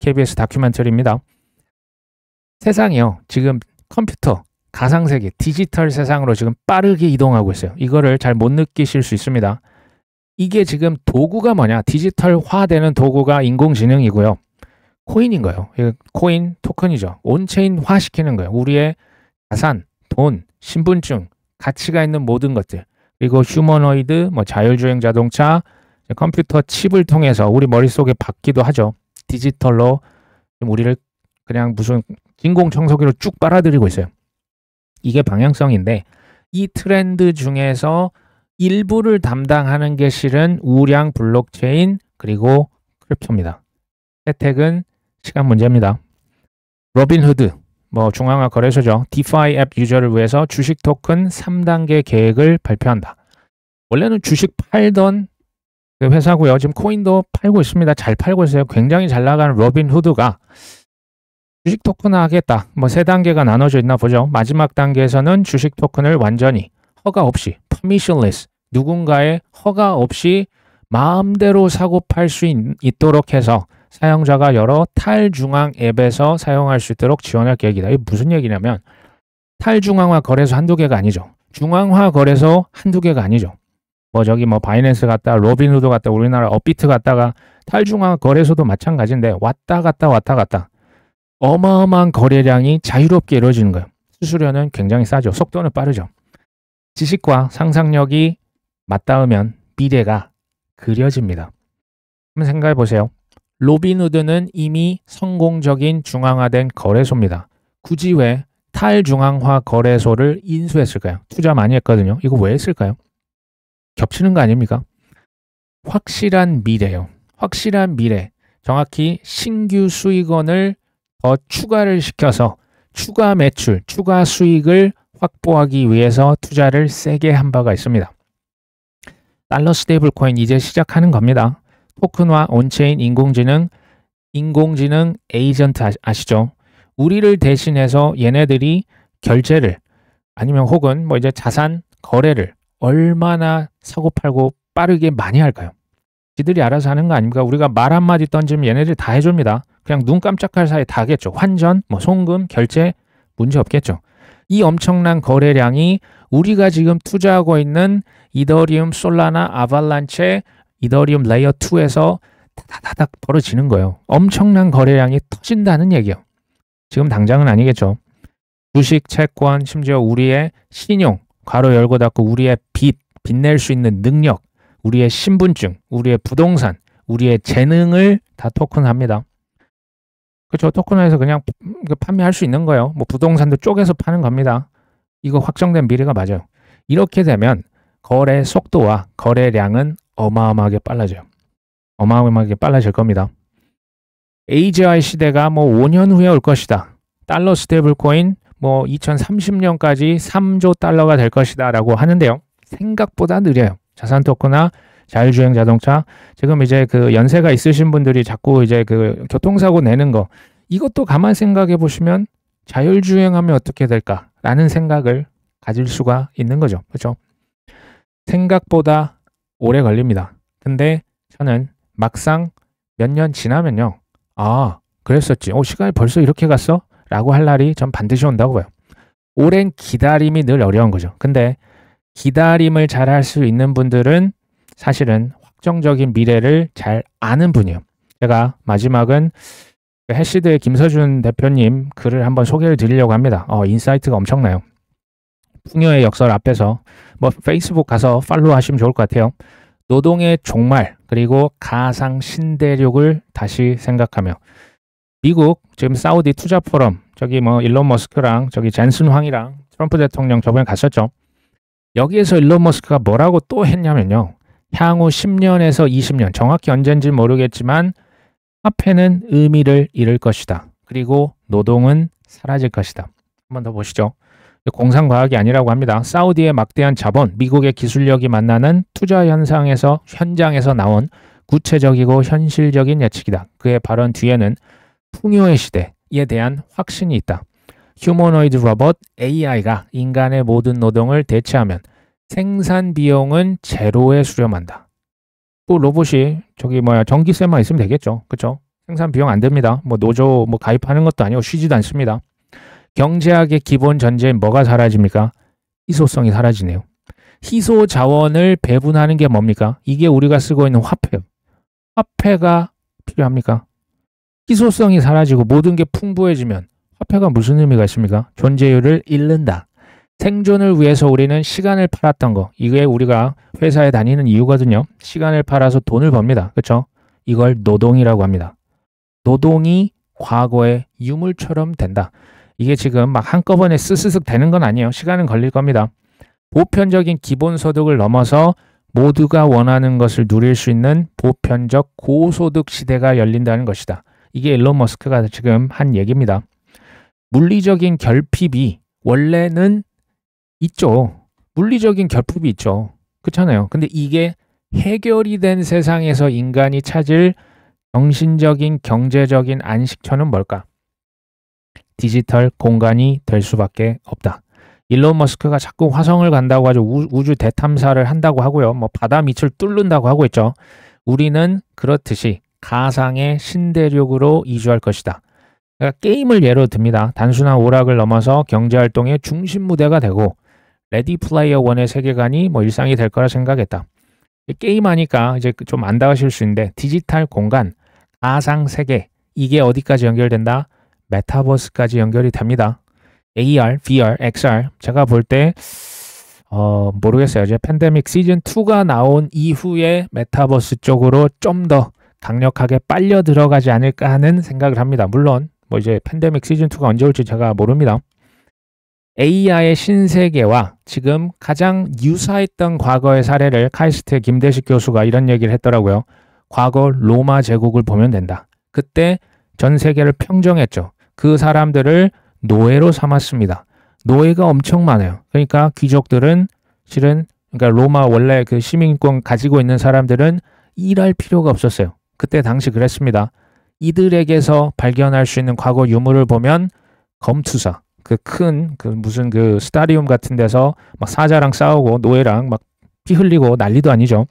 A: KBS 다큐멘터리입니다. 세상이요. 지금 컴퓨터, 가상세계, 디지털 세상으로 지금 빠르게 이동하고 있어요. 이거를 잘 못 느끼실 수 있습니다. 이게 지금 도구가 뭐냐? 디지털화되는 도구가 인공지능이고요. 코인인 거예요. 코인 토큰이죠. 온체인화 시키는 거예요. 우리의 자산, 돈, 신분증, 가치가 있는 모든 것들. 그리고 휴머노이드, 뭐 자율주행 자동차, 컴퓨터 칩을 통해서 우리 머릿속에 받기도 하죠. 디지털로 우리를 그냥 무슨 진공청소기로 쭉 빨아들이고 있어요. 이게 방향성인데 이 트렌드 중에서 일부를 담당하는 게 실은 우량 블록체인 그리고 크립토입니다. 혜택은 시간 문제입니다. 로빈후드, 중앙화 거래소죠. 디파이 앱 유저를 위해서 주식 토큰 3단계 계획을 발표한다. 원래는 주식 팔던 회사고요. 지금 코인도 팔고 있습니다. 잘 팔고 있어요. 굉장히 잘 나가는 로빈후드가 주식 토큰화 하겠다. 3단계가 나눠져 있나 보죠. 마지막 단계에서는 주식 토큰을 완전히 허가 없이 permissionless 누군가의 허가 없이 마음대로 사고 팔 수 있도록 해서 사용자가 여러 탈중앙 앱에서 사용할 수 있도록 지원할 계획이다. 이게 무슨 얘기냐면 탈중앙화 거래소 한두 개가 아니죠. 중앙화 거래소 한두 개가 아니죠. 바이낸스 갔다 로빈후드 갔다 우리나라 업비트 갔다가 탈중앙화 거래소도 마찬가지인데 왔다 갔다 어마어마한 거래량이 자유롭게 이루어지는 거예요. 수수료는 굉장히 싸죠. 속도는 빠르죠. 지식과 상상력이 맞닿으면 미래가 그려집니다. 한번 생각해 보세요. 로빈후드는 이미 성공적인 중앙화된 거래소입니다. 굳이 왜 탈중앙화 거래소를 인수했을까요? 투자 많이 했거든요. 이거 왜 했을까요? 겹치는 거 아닙니까? 확실한 미래요. 확실한 미래. 정확히 신규 수익원을 더 추가를 시켜서 추가 매출, 추가 수익을 확보하기 위해서 투자를 세게 한 바가 있습니다. 달러 스테이블 코인 이제 시작하는 겁니다. 토큰화, 온체인, 인공지능 에이전트 아시죠? 우리를 대신해서 얘네들이 결제를 아니면 혹은 이제 자산 거래를 얼마나 사고팔고 빠르게 많이 할까요? 지들이 알아서 하는 거 아닙니까? 우리가 말 한마디 던지면 얘네들이 다 해줍니다. 그냥 눈 깜짝할 사이에 다 하겠죠. 환전, 송금, 결제 문제 없겠죠. 이 엄청난 거래량이 우리가 지금 투자하고 있는 이더리움, 솔라나, 아발란체, 이더리움 레이어 2에서 다다닥 벌어지는 거예요. 엄청난 거래량이 터진다는 얘기예요. 지금 당장은 아니겠죠. 주식, 채권, 심지어 우리의 신용, 괄호 열고 닫고 우리의 빚낼 수 있는 능력, 우리의 신분증, 우리의 부동산, 우리의 재능을 다 토큰합니다. 그렇죠. 토큰화해서 그냥 판매할 수 있는 거예요. 부동산도 쪼개서 파는 겁니다. 이거 확정된 미래가 맞아요. 이렇게 되면 거래 속도와 거래량은 어마어마하게 빨라져요. 어마어마하게 빨라질 겁니다. AGI 시대가 5년 후에 올 것이다. 달러 스테이블 코인 2030년까지 3조 달러가 될 것이다 라고 하는데요. 생각보다 느려요. 자산 토큰화, 자율주행 자동차, 지금 이제 연세가 있으신 분들이 자꾸 이제 교통사고 내는 거, 이것도 가만 생각해 보시면 자율주행하면 어떻게 될까라는 생각을 가질 수가 있는 거죠. 그렇죠? 생각보다 오래 걸립니다. 근데 저는 막상 몇 년 지나면요. 아, 그랬었지. 시간이 벌써 이렇게 갔어? 라고 할 날이 전 반드시 온다고 봐요. 오랜 기다림이 늘 어려운 거죠. 근데 기다림을 잘 할 수 있는 분들은 사실은 확정적인 미래를 잘 아는 분이에요. 제가 마지막은 해시드의 김서준 대표님 글을 한번 소개를 드리려고 합니다. 인사이트가 엄청나요. 풍요의 역설 앞에서 페이스북 가서 팔로우 하시면 좋을 것 같아요. 노동의 종말 그리고 가상 신대륙을 다시 생각하며 미국 지금 사우디 투자 포럼 일론 머스크랑 젠슨 황이랑 트럼프 대통령 저번에 갔었죠. 여기에서 일론 머스크가 뭐라고 또 했냐면요. 향후 10년에서 20년 정확히 언젠지 모르겠지만 화폐는 의미를 잃을 것이다. 그리고 노동은 사라질 것이다. 한번 더 보시죠. 공상과학이 아니라고 합니다. 사우디의 막대한 자본, 미국의 기술력이 만나는 투자 현장에서 나온 구체적이고 현실적인 예측이다. 그의 발언 뒤에는 풍요의 시대에 대한 확신이 있다. 휴머노이드 로봇 AI가 인간의 모든 노동을 대체하면 생산 비용은 제로에 수렴한다. 로봇이 전기세만 있으면 되겠죠. 그렇죠? 생산 비용 안 듭니다. 노조 가입하는 것도 아니고 쉬지도 않습니다. 경제학의 기본 전제인 뭐가 사라집니까? 희소성이 사라지네요. 희소 자원을 배분하는 게 뭡니까? 이게 우리가 쓰고 있는 화폐요. 화폐가 필요합니까? 희소성이 사라지고 모든 게 풍부해지면 화폐가 무슨 의미가 있습니까? 존재율을 잃는다. 생존을 위해서 우리는 시간을 팔았던 거. 이게 우리가 회사에 다니는 이유거든요. 시간을 팔아서 돈을 법니다. 그렇죠? 이걸 노동이라고 합니다. 노동이 과거의 유물처럼 된다. 이게 지금 막 한꺼번에 스스슥 되는 건 아니에요. 시간은 걸릴 겁니다. 보편적인 기본소득을 넘어서 모두가 원하는 것을 누릴 수 있는 보편적 고소득 시대가 열린다는 것이다. 이게 일론 머스크가 지금 한 얘기입니다. 물리적인 결핍이 원래는 있죠. 물리적인 결핍이 있죠. 그렇잖아요. 근데 이게 해결이 된 세상에서 인간이 찾을 정신적인 경제적인 안식처는 뭘까? 디지털 공간이 될 수밖에 없다. 일론 머스크가 자꾸 화성을 간다고 하죠. 우주 대탐사를 한다고 하고요. 뭐 바다 밑을 뚫는다고 하고 있죠. 우리는 그렇듯이 가상의 신대륙으로 이주할 것이다. 그러니까 게임을 예로 듭니다. 단순한 오락을 넘어서 경제활동의 중심 무대가 되고 레디 플레이어 원의 세계관이 뭐 일상이 될 거라 생각했다. 게임하니까 이제 좀 안다하실 수 있는데 디지털 공간, 가상 세계 이게 어디까지 연결된다? 메타버스까지 연결이 됩니다. AR, VR, XR 제가 볼 때 모르겠어요. 이제 팬데믹 시즌 2가 나온 이후에 메타버스 쪽으로 좀 더 강력하게 빨려 들어가지 않을까 하는 생각을 합니다. 물론 뭐 이제 팬데믹 시즌 2가 언제 올지 제가 모릅니다. AI의 신세계와 지금 가장 유사했던 과거의 사례를 카이스트의 김대식 교수가 이런 얘기를 했더라고요. 과거 로마 제국을 보면 된다. 그때 전 세계를 평정했죠. 그 사람들을 노예로 삼았습니다. 노예가 엄청 많아요. 그러니까 귀족들은 실은 그러니까 로마 원래 그 시민권 가지고 있는 사람들은 일할 필요가 없었어요. 그때 당시 그랬습니다. 이들에게서 발견할 수 있는 과거 유물을 보면 검투사 그 큰 그 무슨 그 스타디움 같은 데서 막 사자랑 싸우고 노예랑 막 피 흘리고 난리도 아니죠.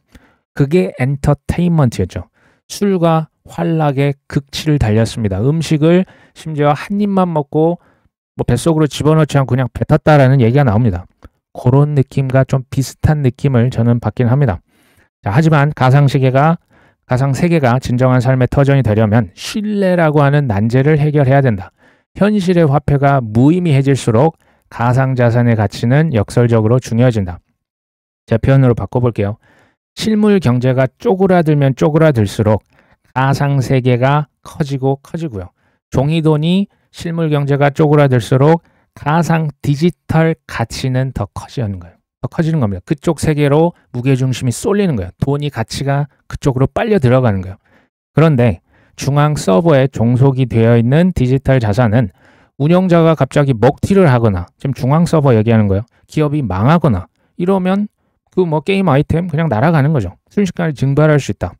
A: 그게 엔터테인먼트였죠. 술과 환락의 극치를 달렸습니다. 음식을 심지어 한 입만 먹고 뭐 뱃속으로 집어넣지 않고 그냥 뱉었다라는 얘기가 나옵니다. 그런 느낌과 좀 비슷한 느낌을 저는 받긴 합니다. 자, 하지만 가상세계가 진정한 삶의 터전이 되려면 신뢰라고 하는 난제를 해결해야 된다. 현실의 화폐가 무의미해질수록 가상자산의 가치는 역설적으로 중요해진다. 제 표현으로 바꿔볼게요. 실물 경제가 쪼그라들면 쪼그라들수록 가상세계가 커지고 커지고요. 종이돈이 실물 경제가 쪼그라들수록 가상 디지털 가치는 더 커지는 거예요. 더 커지는 겁니다. 그쪽 세계로 무게중심이 쏠리는 거예요. 돈이 가치가 그쪽으로 빨려 들어가는 거예요. 그런데 중앙 서버에 종속이 되어 있는 디지털 자산은 운영자가 갑자기 먹튀를 하거나 지금 중앙 서버 얘기하는 거예요. 기업이 망하거나 이러면 그 뭐 게임 아이템 그냥 날아가는 거죠. 순식간에 증발할 수 있다.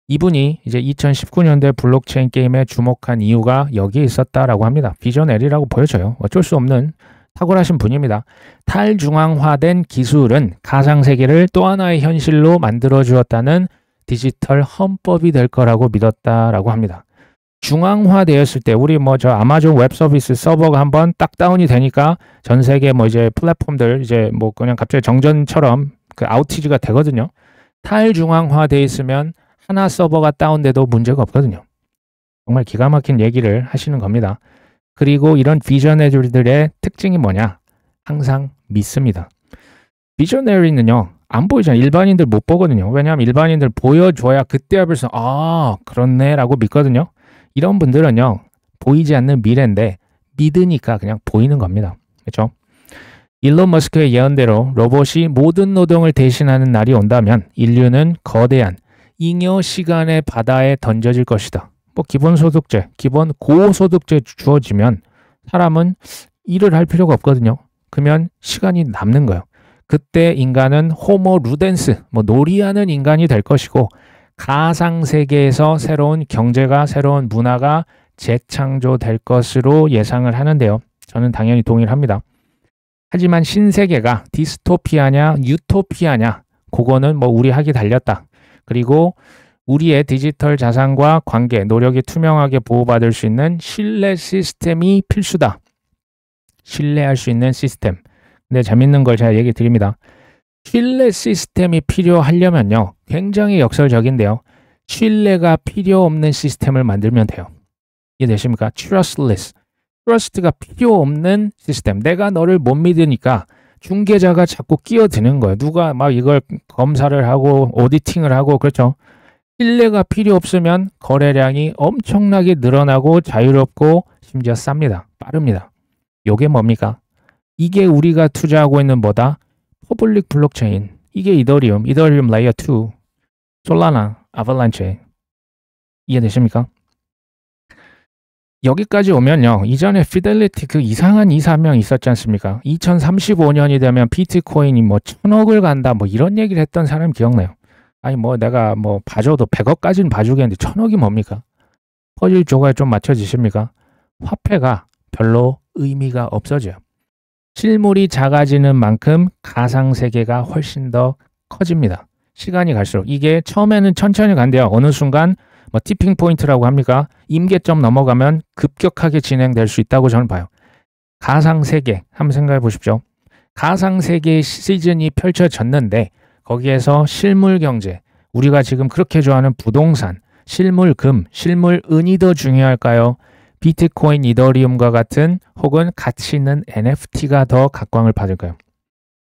A: 이분이 이제 2019년대 블록체인 게임에 주목한 이유가 여기에 있었다라고 합니다. 비저너리라고 보여져요. 어쩔 수 없는 탁월하신 분입니다. 탈중앙화된 기술은 가상세계를 또 하나의 현실로 만들어 주었다는 디지털 헌법이 될 거라고 믿었다라고 합니다. 중앙화되었을 때 우리 뭐 저 아마존 웹 서비스 서버가 한번 딱 다운이 되니까 전 세계 뭐 이제 플랫폼들 이제 뭐 그냥 갑자기 정전처럼 그 아우티지가 되거든요. 탈중앙화되어 있으면 하나 서버가 다운돼도 문제가 없거든요. 정말 기가 막힌 얘기를 하시는 겁니다. 그리고 이런 비저너리들의 특징이 뭐냐? 항상 믿습니다. 비저너리는요. 안 보이잖아요. 일반인들 못 보거든요. 왜냐하면 일반인들 보여줘야 그때 앞에서 아 그렇네 라고 믿거든요. 이런 분들은요. 보이지 않는 미래인데 믿으니까 그냥 보이는 겁니다. 그렇죠? 일론 머스크의 예언대로 로봇이 모든 노동을 대신하는 날이 온다면 인류는 거대한 잉여 시간의 바다에 던져질 것이다. 뭐 기본소득제, 기본 고소득제 주어지면 사람은 일을 할 필요가 없거든요. 그러면 시간이 남는 거예요. 그때 인간은 호모 루덴스, 뭐 놀이하는 인간이 될 것이고 가상세계에서 새로운 경제가, 새로운 문화가 재창조될 것으로 예상을 하는데요. 저는 당연히 동의를 합니다. 하지만 신세계가 디스토피아냐 유토피아냐 그거는 뭐 우리 학이 달렸다. 그리고 우리의 디지털 자산과 관계, 노력이 투명하게 보호받을 수 있는 신뢰 시스템이 필수다. 신뢰할 수 있는 시스템. 근데 재밌는 걸 제가 얘기 드립니다. 신뢰 시스템이 필요하려면요. 굉장히 역설적인데요. 신뢰가 필요 없는 시스템을 만들면 돼요. 이해되십니까? Trustless. 트러스트가 필요 없는 시스템. 내가 너를 못 믿으니까 중개자가 자꾸 끼어드는 거예요. 누가 막 이걸 검사를 하고 오디팅을 하고 그렇죠. 신뢰가 필요 없으면 거래량이 엄청나게 늘어나고 자유롭고 심지어 쌉니다. 빠릅니다. 이게 뭡니까? 이게 우리가 투자하고 있는 뭐다? 퍼블릭 블록체인. 이게 이더리움 레이어 2, 솔라나, 아발란체. 이해되십니까? 여기까지 오면요. 이전에 피델리티 그 이상한 이사명 있었지 않습니까? 2035년이 되면 비트코인이 뭐 1000억을 간다 뭐 이런 얘기를 했던 사람 기억나요? 아니 뭐 내가 뭐 봐줘도 100억까지는 봐주겠는데 1000억이 뭡니까? 퍼즐 조각에 좀 맞춰지십니까? 화폐가 별로 의미가 없어져요. 실물이 작아지는 만큼 가상세계가 훨씬 더 커집니다. 시간이 갈수록 이게 처음에는 천천히 간대요. 어느 순간 뭐 티핑 포인트라고 합니까? 임계점 넘어가면 급격하게 진행될 수 있다고 저는 봐요. 가상세계 한번 생각해 보십시오. 가상세계의 시즌이 펼쳐졌는데 거기에서 실물경제, 우리가 지금 그렇게 좋아하는 부동산, 실물금, 실물은이 더 중요할까요? 비트코인, 이더리움과 같은 혹은 가치 있는 NFT가 더 각광을 받을까요?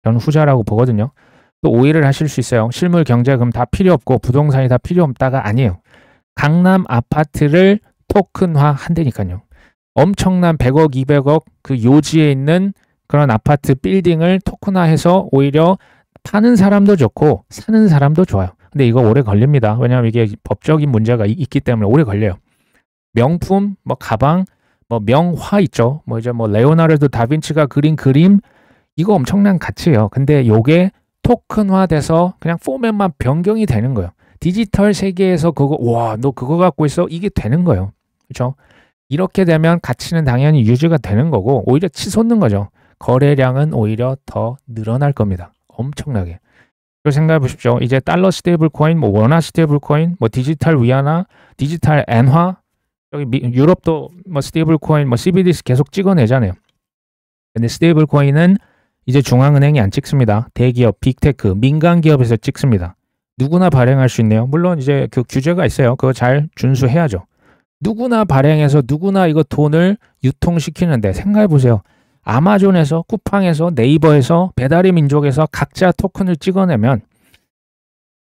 A: 저는 후자라고 보거든요. 또 오해를 하실 수 있어요. 실물 경제금 다 필요 없고 부동산이 다 필요 없다가 아니에요. 강남 아파트를 토큰화 한다니까요. 엄청난 100억, 200억 그 요지에 있는 그런 아파트 빌딩을 토큰화해서 오히려 파는 사람도 좋고 사는 사람도 좋아요. 근데 이거 오래 걸립니다. 왜냐하면 이게 법적인 문제가 있기 때문에 오래 걸려요. 명품, 뭐 가방, 뭐 명화 있죠. 뭐 이제 뭐 레오나르도 다빈치가 그린 그림 이거 엄청난 가치예요. 근데 요게 토큰화돼서 그냥 포맷만 변경이 되는 거예요. 디지털 세계에서 그거 와, 너 그거 갖고 있어? 이게 되는 거예요. 그렇죠? 이렇게 되면 가치는 당연히 유지가 되는 거고 오히려 치솟는 거죠. 거래량은 오히려 더 늘어날 겁니다. 엄청나게. 그리고 생각해 보십시오. 이제 달러 스테이블 코인, 뭐 원화 스테이블 코인, 뭐 디지털 위안화, 디지털 엔화, 여기 유럽도 뭐 스테이블 코인, 뭐 CBDC 계속 찍어내잖아요. 근데 스테이블 코인은 이제 중앙은행이 안 찍습니다. 대기업, 빅테크, 민간 기업에서 찍습니다. 누구나 발행할 수 있네요. 물론 이제 그 규제가 있어요. 그거 잘 준수해야죠. 누구나 발행해서 누구나 이거 돈을 유통시키는데 생각해 보세요. 아마존에서, 쿠팡에서, 네이버에서, 배달의 민족에서 각자 토큰을 찍어내면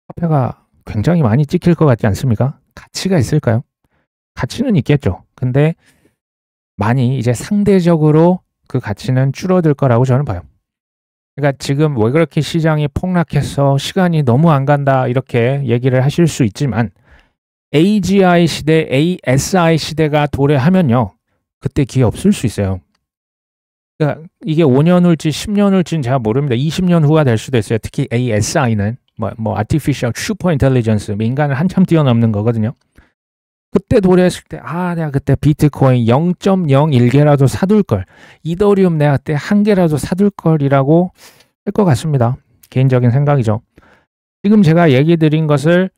A: 화폐가 굉장히 많이 찍힐 것 같지 않습니까? 가치가 있을까요? 가치는 있겠죠. 근데 많이 이제 상대적으로 그 가치는 줄어들 거라고 저는 봐요. 그러니까 지금 왜 그렇게 시장이 폭락해서 시간이 너무 안 간다 이렇게 얘기를 하실 수 있지만 AGI 시대, ASI 시대가 도래하면요. 그때 기회 없을 수 있어요. 그러니까 이게 5년 후일지 10년 후일지는 제가 모릅니다. 20년 후가 될 수도 있어요. 특히 ASI는 뭐 Artificial Super Intelligence, 인간을 한참 뛰어넘는 거거든요. 그때 도래했을 때 내가 그때 비트코인 0.01개라도 사둘 걸, 이더리움 내가 그때 1개라도 사둘 걸이라고 할 것 같습니다. 개인적인 생각이죠. 지금 제가 얘기 드린 것을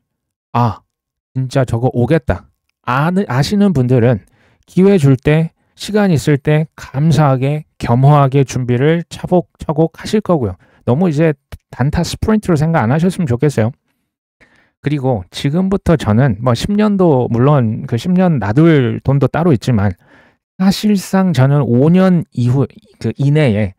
A: 진짜 저거 오겠다 아시는 분들은 기회 줄 때, 시간 있을 때 감사하게 겸허하게 준비를 차곡차곡 하실 거고요. 너무 이제 단타 스프린트로 생각 안 하셨으면 좋겠어요. 그리고 지금부터 저는 뭐 10년도 물론 그 10년 놔둘 돈도 따로 있지만 사실상 저는 5년 이후 그 이내에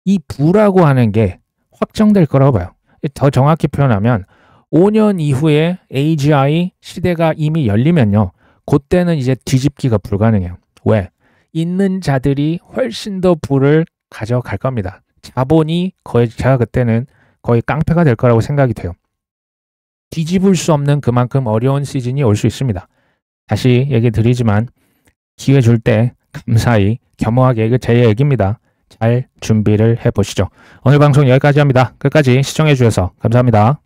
A: 이 부라고 하는 게 확정될 거라고 봐요. 더 정확히 표현하면 5년 이후에 AGI 시대가 이미 열리면요. 그때는 이제 뒤집기가 불가능해요. 왜? 있는 자들이 훨씬 더 부를 가져갈 겁니다. 자본이 제가 그때는 거의 깡패가 될 거라고 생각이 돼요. 뒤집을 수 없는 그만큼 어려운 시즌이 올 수 있습니다. 다시 얘기 드리지만 기회 줄 때 감사히 겸허하게, 이거 제 얘기입니다. 잘 준비를 해보시죠. 오늘 방송 여기까지 합니다. 끝까지 시청해 주셔서 감사합니다.